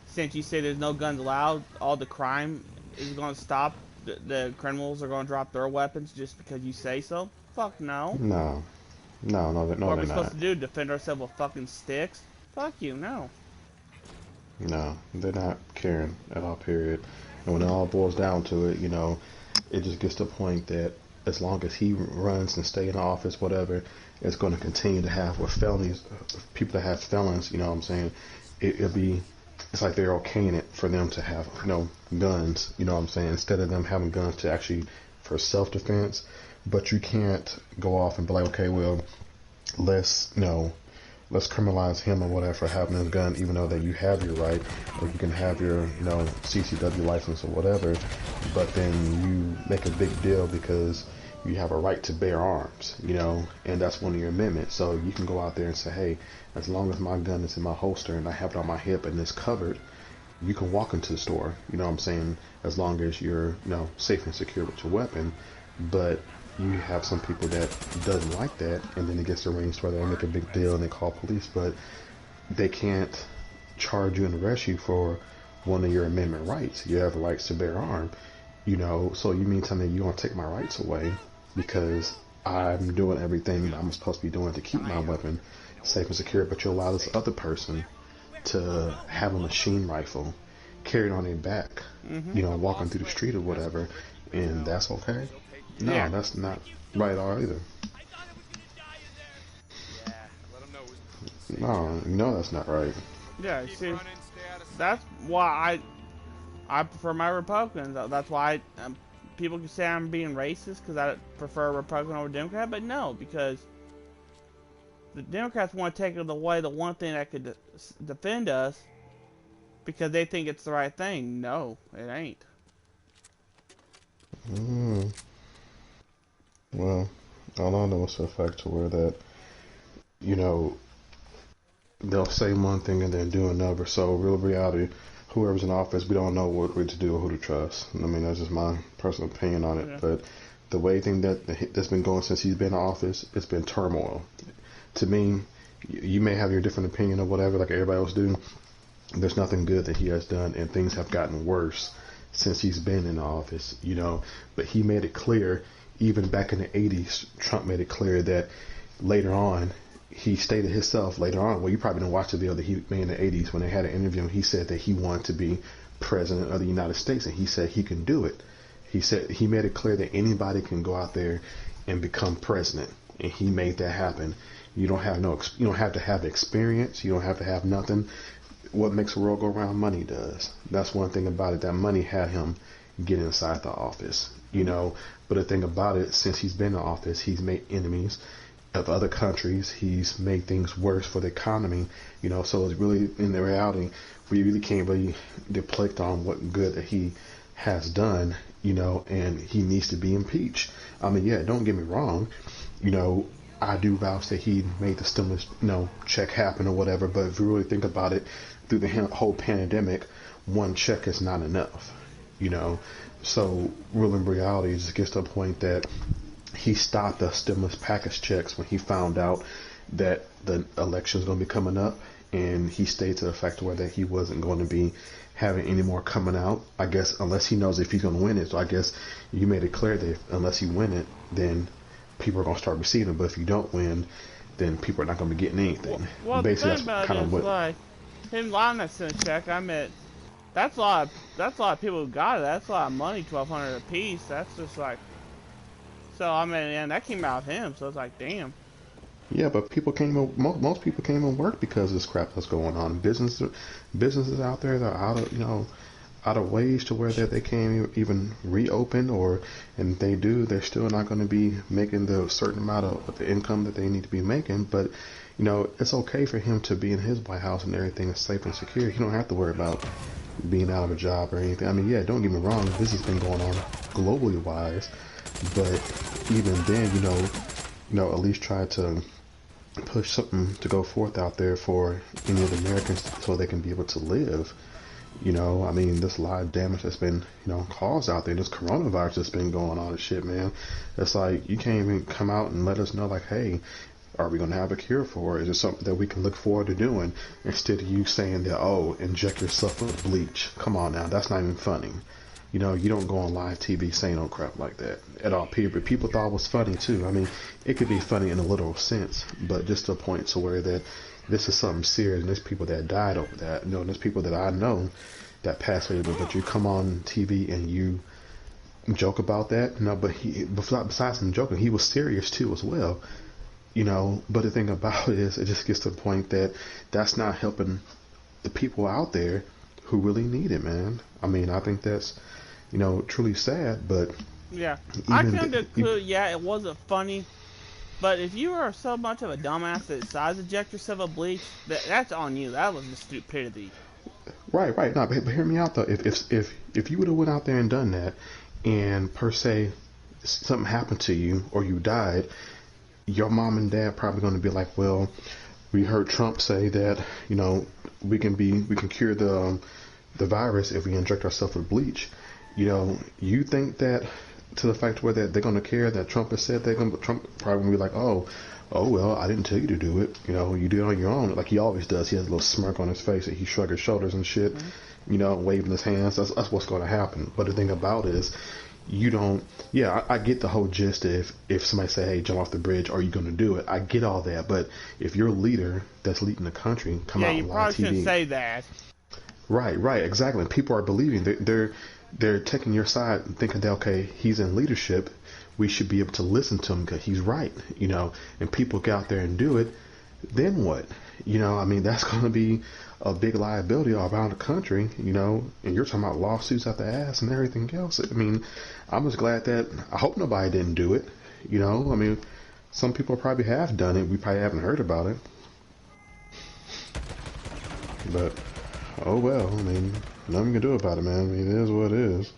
since you say there's no guns allowed, all the crime is going to stop? The criminals are going to drop their weapons just because you say so? Fuck no. No, What are we they're supposed not. to do? Defend ourselves with fucking sticks? Fuck you, no. No, they're not caring at all, period. And when it all boils down to it, it just gets to the point that as long as he runs and stay in office, whatever, it's going to continue to have with felonies, people that have felons, you know what I'm saying? It's like they're okaying it for them to have, guns, you know what I'm saying? Instead of them having guns to actually for self-defense. But you can't go off and be like, okay, well, let's criminalize him or whatever for having his gun, even though that you have your right, or you can have your, CCW license or whatever, but then you make a big deal because you have a right to bear arms, and that's one of your amendments. So you can go out there and say, hey, as long as my gun is in my holster and I have it on my hip and it's covered, you can walk into the store, you know what I'm saying, as long as you're, safe and secure with your weapon. But you have some people that doesn't like that, and then it gets arranged where they make a big deal and they call police, but they can't charge you and arrest you for one of your amendment rights. You have rights to bear arm, so you mean tell me you're going to take my rights away because I'm doing everything that I'm supposed to be doing to keep my weapon safe and secure, but you allow this other person to have a machine rifle carried on their back, walking through the street or whatever, and that's okay? No, Yeah. that's not right at all either. No, that's not right. Yeah, see, that's why I prefer my Republicans. That's why people can say I'm being racist because I prefer a Republican over a Democrat, but no, because the Democrats want to take away the one thing that could defend us because they think it's the right thing. No, it ain't. Well, all I know is for a fact to where that, they'll say one thing and then do another. So, real reality, whoever's in office, we don't know what to do or who to trust. I mean, that's just my personal opinion on it. Yeah. But the way thing that's been going since he's been in office, it's been turmoil. To me, you may have your different opinion or whatever, like everybody else do. There's nothing good that he has done, and things have gotten worse since he's been in office, But he made it clear, even back in the 80s, Trump made it clear that later on, he stated himself later on, well, you probably didn't watch the video that he made in the 80s when they had an interview, and he said that he wanted to be president of the United States, and he said he can do it. He said he made it clear that anybody can go out there and become president, and he made that happen. You don't have to have experience. You don't have to have nothing. What makes the world go around? Money does. That's one thing about it. That money had him get inside the office, But the thing about it, since he's been in office, he's made enemies of other countries. He's made things worse for the economy, So it's really, in the reality, we really can't really deflect on what good that he has done, and he needs to be impeached. I mean, yeah, don't get me wrong, I do vouch that he made the stimulus, check happen or whatever. But if you really think about it, through the whole pandemic, one check is not enough, So, real in reality, it just gets to a point that he stopped the stimulus package checks when he found out that the election is going to be coming up, and he stayed to the fact where that he wasn't going to be having any more coming out. I guess unless he knows if he's going to win it. So I guess you made it clear that unless you win it, then people are going to start receiving. But if you don't win, then people are not going to be getting anything. Well, basically, the thing about kind it of is, what. like, him lying that sent check, I mean, that's a lot of people who got it. That's a lot of money, $1,200 a piece. That's just like, so I mean, and that came out of him, so it's like, damn. Yeah, but people can't even, most people can't even work because of this crap that's going on. Businesses out there that are out of, out of ways to where that they can't even reopen, or, and if they do, they're still not going to be making the certain amount of the income that they need to be making. But, it's okay for him to be in his White House and everything is safe and secure. You don't have to worry about being out of a job or anything. I mean, yeah, don't get me wrong, this has been going on globally wise, but even then, at least try to push something to go forth out there for any of the Americans so they can be able to live. I mean, this lot of damage that's been, caused out there, this coronavirus that's been going on and shit, man. It's like, you can't even come out and let us know, like, hey, are we going to have a cure for it? Is it something that we can look forward to doing? Instead of you saying that, oh, inject yourself with bleach. Come on now, that's not even funny. You don't go on live TV saying no crap like that at all. People thought it was funny too. I mean, it could be funny in a literal sense, but just to a point to where that this is something serious, and there's people that died over that. There's people that I know that passed away, but you come on TV and you joke about that. But besides him joking, he was serious too as well. But the thing about it is, it just gets to the point that that's not helping the people out there who really need it, man. I mean, I think that's, truly sad, but... Yeah, I can conclude, yeah, it wasn't funny, but if you are so much of a dumbass that decides to inject yourself with bleach, that's on you. That was just stupidity. Right. No, but hear me out, though. If you would have went out there and done that, and per se, something happened to you, or you died, your mom and dad probably going to be like, well, we heard Trump say that, we can cure the virus if we inject ourselves with bleach. You think that to the fact where they're going to care that Trump has said Trump probably going to be like, oh well, I didn't tell you to do it. You do it on your own, like he always does. He has a little smirk on his face and he shrugs his shoulders and shit, waving his hands. That's what's going to happen. But the thing about it is, you don't. Yeah, I get the whole gist. If somebody say, hey, jump off the bridge, are you going to do it? I get all that. But if your leader that's leading the country come out on live TV, you probably shouldn't say that. Right, exactly. And people are believing they're taking your side and thinking that, okay, he's in leadership, we should be able to listen to him because he's right, and people get out there and do it, then what? I mean, that's going to be a big liability all around the country, and you're talking about lawsuits out the ass and everything else. I mean, I'm just glad that, I hope nobody didn't do it, I mean, some people probably have done it, we probably haven't heard about it, but, oh well, I mean, nothing you can do about it, man. I mean, it is what it is.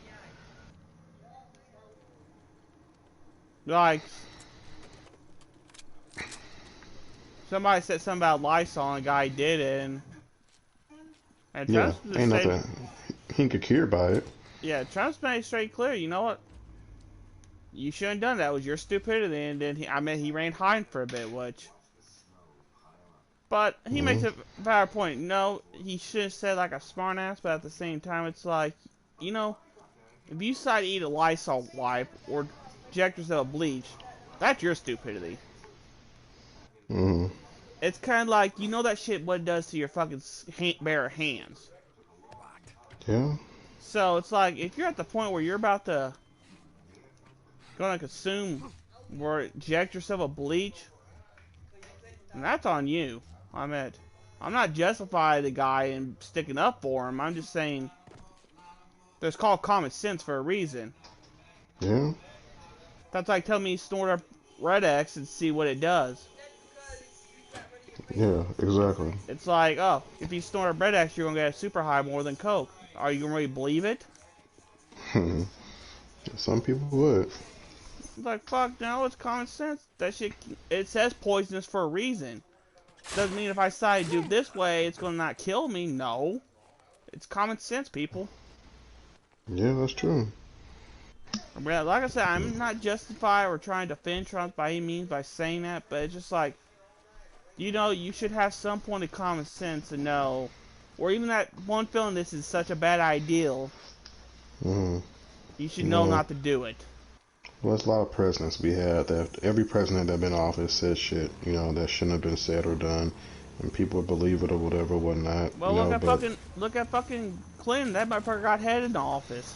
Like, somebody said something about Lysol and a guy did it, and yeah, Trump's ain't nothing he could cure by it. Yeah, Trump's made it straight clear, you know what? You shouldn't have done that. It was your stupidity, and then he ran hiding for a bit, which... But he makes a valid point. No, he should have said like a smart ass, but at the same time, it's like, if you decide to eat a Lysol wipe or inject yourself with bleach, that's your stupidity. It's kind of like, that shit, what it does to your fucking bare hands. Yeah. So it's like, if you're at the point where you're about to gonna consume or inject yourself with bleach, and that's on you. I'm not justifying the guy and sticking up for him. I'm just saying there's called common sense for a reason. Yeah. That's like telling me snort up Red X and see what it does. Yeah, exactly. It's like, oh, if you snort up Red X, you're gonna get a super high more than Coke. Are you gonna really believe it? Some people would. It's like, fuck, no, it's common sense. That shit, it says poisonous for a reason. Doesn't mean if I decide to do it this way, it's gonna not kill me. No. It's common sense, people. Yeah, that's true. But like I said, I'm not justified or trying to defend Trump by any means by saying that, but it's just like, you should have some point of common sense to know, or even that one feeling this is such a bad ideal, you should know not to do it. Well, there's a lot of presidents we had that every president that been in office said shit, that shouldn't have been said or done, and people believe it or whatever, whatnot. Well, look at fucking Clinton. That motherfucker got head in office.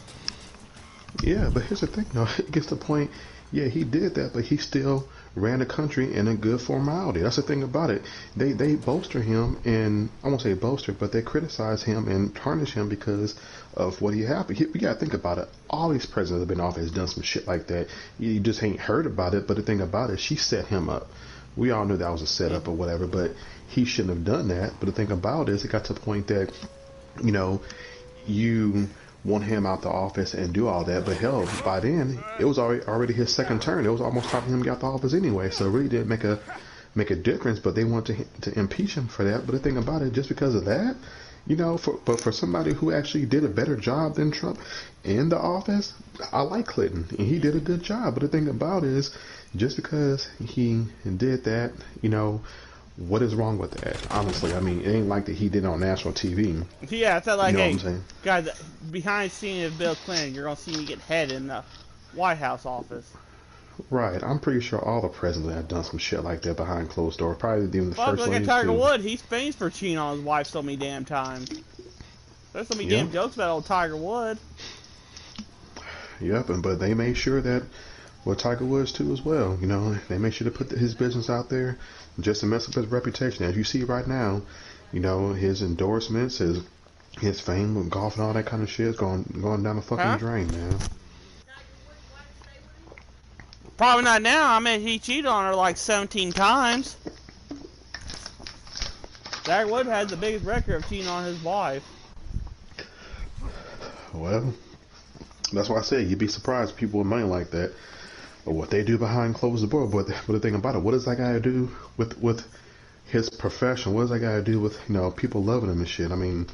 Yeah, but here's the thing, though. It gets to the point. Yeah, he did that, but he still ran the country in a good formality. That's the thing about it. They bolster him, and I won't say bolster, but they criticize him and tarnish him because of what he happened. We gotta think about it. All these presidents that have been in office done some shit like that. You just ain't heard about it. But the thing about it, she set him up. We all knew that was a setup or whatever, but he shouldn't have done that. But the thing about it is, it got to the point that, you know, you want him out the office and do all that, but hell, by then it was already his second term. It was almost time for him to get out the office anyway, so it really didn't make a difference. But they wanted to impeach him for that. But the thing about it, just because of that, you know, for somebody who actually did a better job than Trump in the office, I like Clinton and he did a good job. But the thing about it is, just because he did that, you know, what is wrong with that? Honestly, I mean, it ain't like that he did it on national TV. Yeah, it's not like, you know hey, what I'm saying? guys, behind the scenes of Bill Clinton, you're gonna see me get head in the White House office. Right, I'm pretty sure all the presidents have done some shit like that behind closed doors. Probably even the Fuck, first look at lady Tiger too. Woods. He's famous for cheating on his wife so many damn times. There's so many damn jokes about old Tiger Woods. Yep, but they made sure that, well, Tiger Woods too as well. You know, they made sure to put his business out there just to mess up his reputation. As you see right now, you know, his endorsements, his fame with golf and all that kind of shit is going down the fucking drain, man. Probably not now. I mean, he cheated on her like 17 times. Tiger Woods has the biggest record of cheating on his wife. Well, that's why I say you'd be surprised people with money like that, or what they do behind closed doors. But the thing about it, what does that guy do with his profession? What does that guy do with, you know, people loving him and shit? I mean,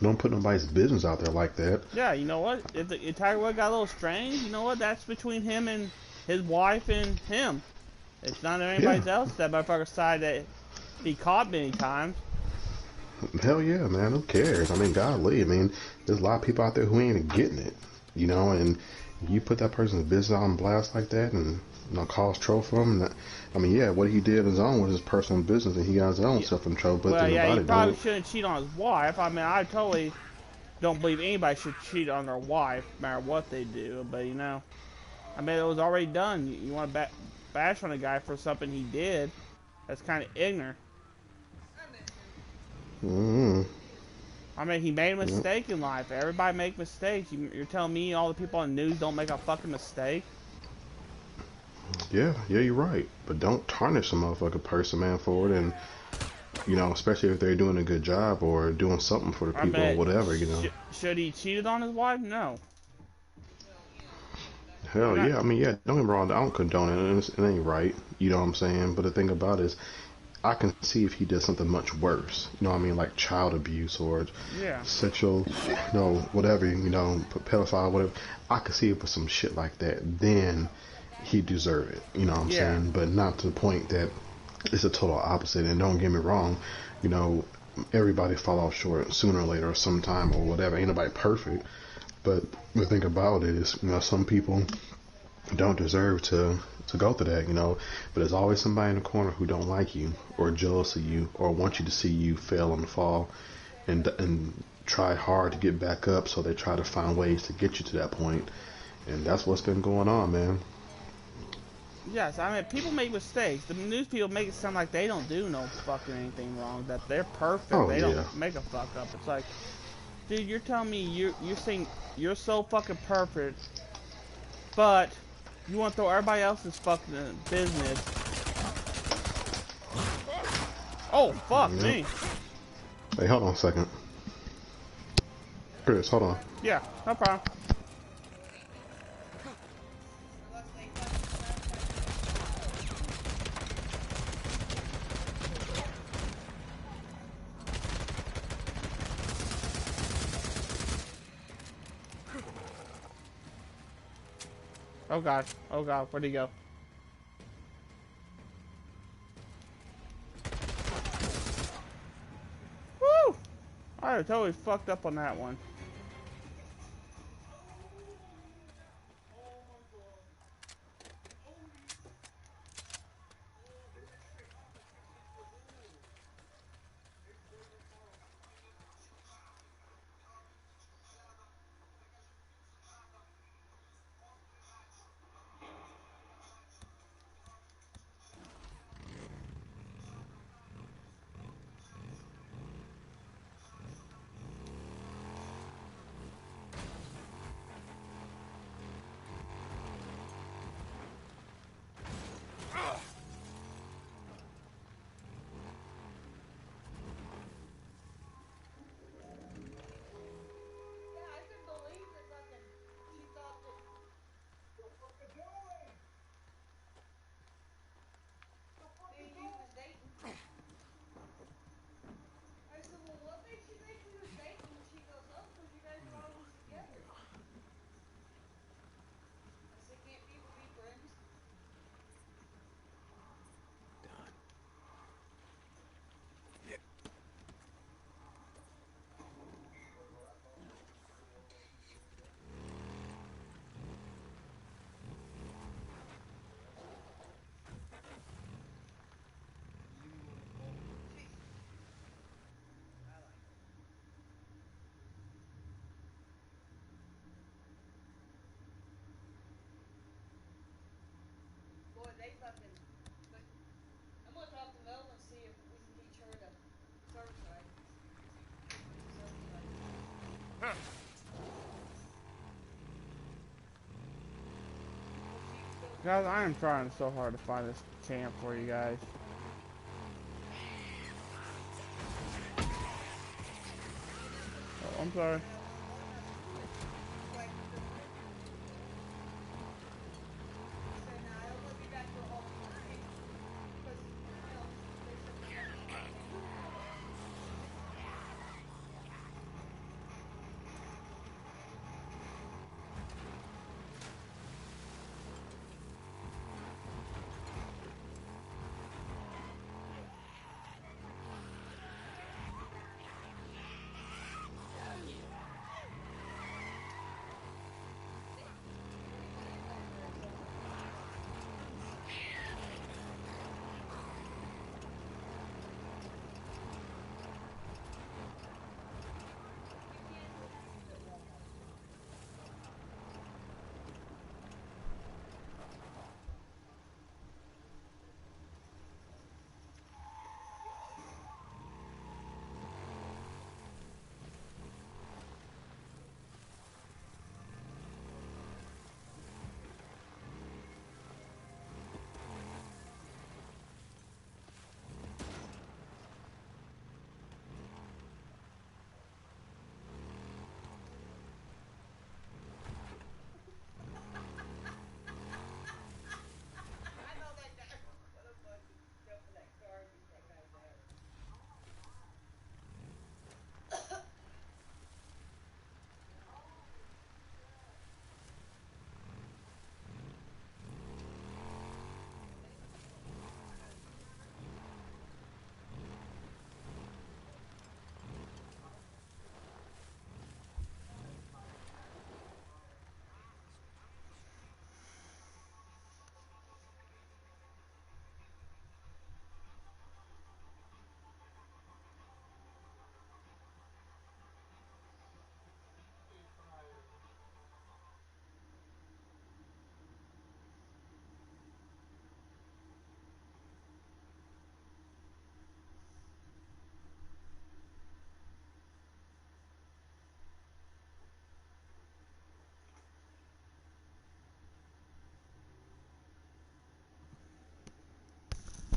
don't put nobody's business out there like that. Yeah, you know what? If Tiger Woods got a little strange, you know what? That's between him and his wife and him. It's not anybody else. That motherfucker side that he caught many times. Hell yeah, man. Who cares? I mean, golly. I mean, there's a lot of people out there who ain't even getting it, you know, and you put that person's business on blast like that and, you know, cause trouble for him. And I mean, yeah, what he did on his own was his personal business and he got his own self in trouble. But Well, yeah, he probably shouldn't shouldn't cheat on his wife. I mean, I totally don't believe anybody should cheat on their wife, no matter what they do. But, you know, I mean, it was already done. You want to bash on a guy for something he did. That's kind of ignorant. I mean, he made a mistake in life. Everybody make mistakes. You're telling me all the people on the news don't make a fucking mistake? Yeah, you're right. But don't tarnish a motherfucking person, man, for it. And, you know, especially if they're doing a good job or doing something for the people or whatever, you know. Should he cheated on his wife? No. Hell yeah. I mean, yeah, don't get me wrong. I don't condone it. And it ain't right. You know what I'm saying? But the thing about it is, I can see if he did something much worse. You know what I mean? Like child abuse or sexual, you know, whatever, you know, pedophile, whatever. I could see it for some shit like that. Then he deserve it. You know what I'm saying? But not to the point that it's a total opposite. And don't get me wrong, you know, everybody fall off short sooner or later or sometime or whatever. Ain't nobody perfect. But the thing about it is, you know, some people don't deserve to go through that, you know. But there's always somebody in the corner who don't like you or jealous of you or want you to see you fail and fall and try hard to get back up, so they try to find ways to get you to that point. And that's what's been going on, man. Yes, I mean, people make mistakes. The news people make it sound like they don't do no fucking anything wrong, that they're perfect. They don't make a fuck up. It's like, dude, you're telling me you're saying you're so fucking perfect, but you want to throw everybody else's fucking business. Oh, fuck me. Hey, hold on a second. Chris, hold on. Yeah, no problem. Oh god, where'd he go? Woo! I totally fucked up on that one. Guys, I am trying so hard to find this camp for you guys. Oh, I'm sorry.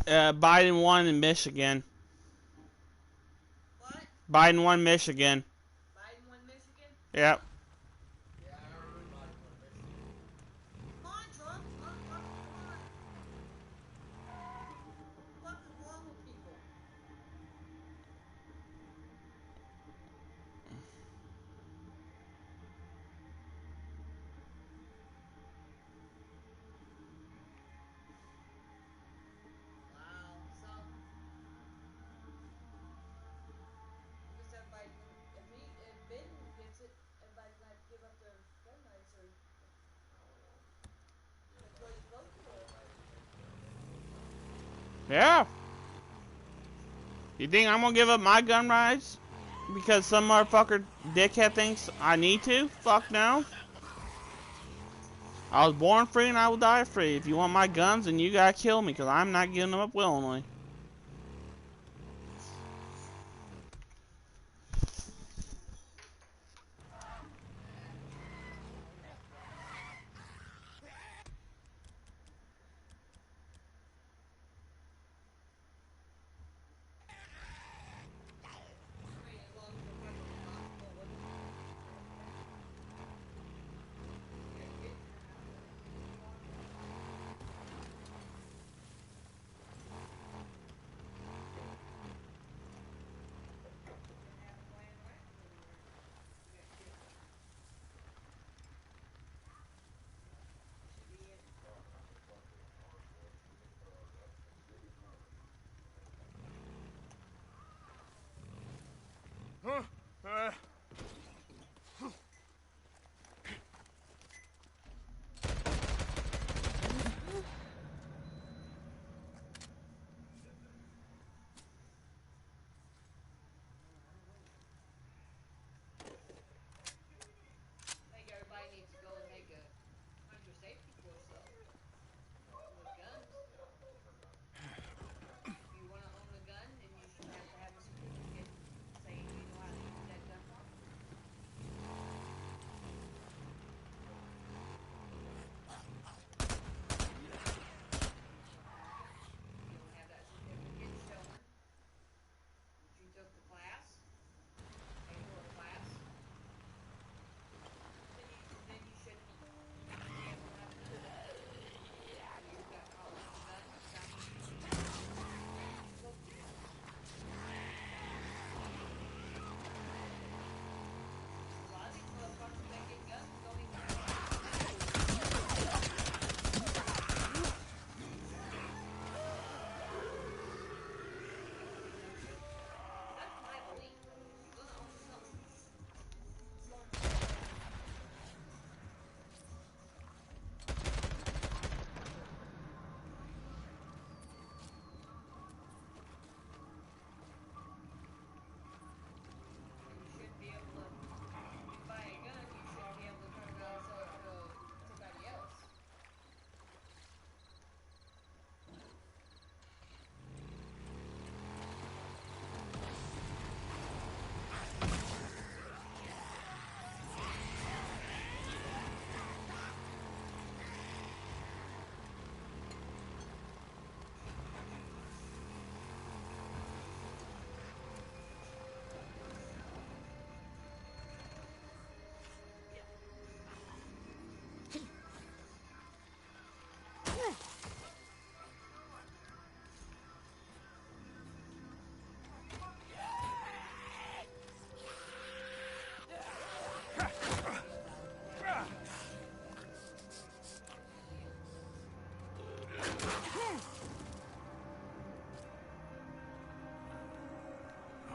Biden won in Michigan. What? Biden won Michigan. Biden won Michigan? Yep. Yeah, I heard Biden won Michigan. Come on, Trump. Motherfucker, come on. What is wrong with people? Wow. So, I guess everybody, if Biden gets it, everybody's gonna have to give up their gun rights or that's what he's supposed to do. Yeah. You think I'm gonna give up my gun rights because some motherfucker dickhead thinks I need to? Fuck no. I was born free and I will die free. If you want my guns, then you gotta kill me because I'm not giving them up willingly. I mean, as long as they're fucking responsible with it.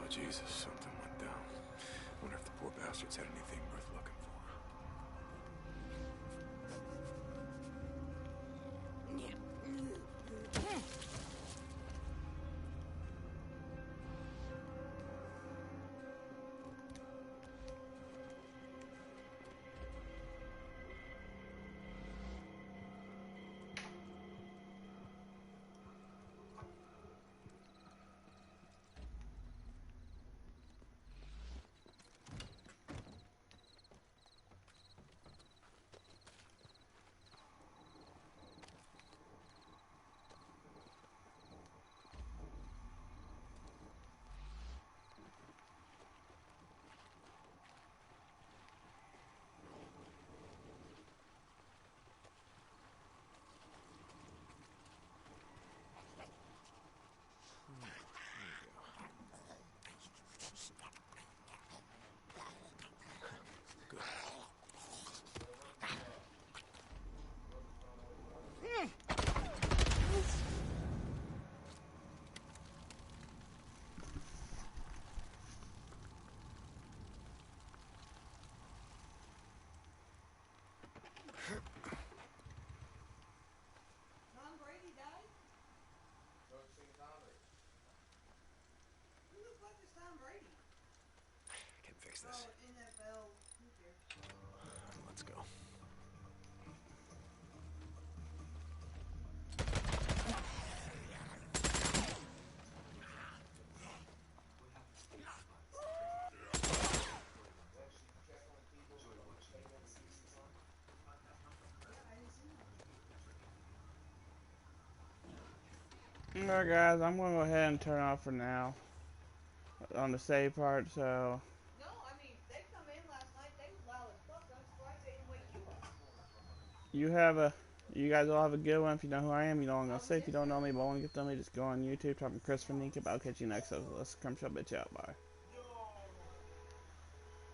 Jesus, something went down. Wonder if the poor bastards had anything worth looking for. Tom Brady died? Who the fuck is Tom Brady? I can fix this. Oh, NFL. Who cares? Let's go. Alright guys, I'm gonna go ahead and turn off for now on the save part, so No, I mean, they come in last night, they was loud as fuck. I'm surprised they didn't wake you up. you guys all have a good one. If you know who I am, you know what I'm gonna say. If you don't know me but want to get to know me, just go on YouTube, type in Christopher Neek. I'll catch you next episode. Let's come show bitch out. Bye.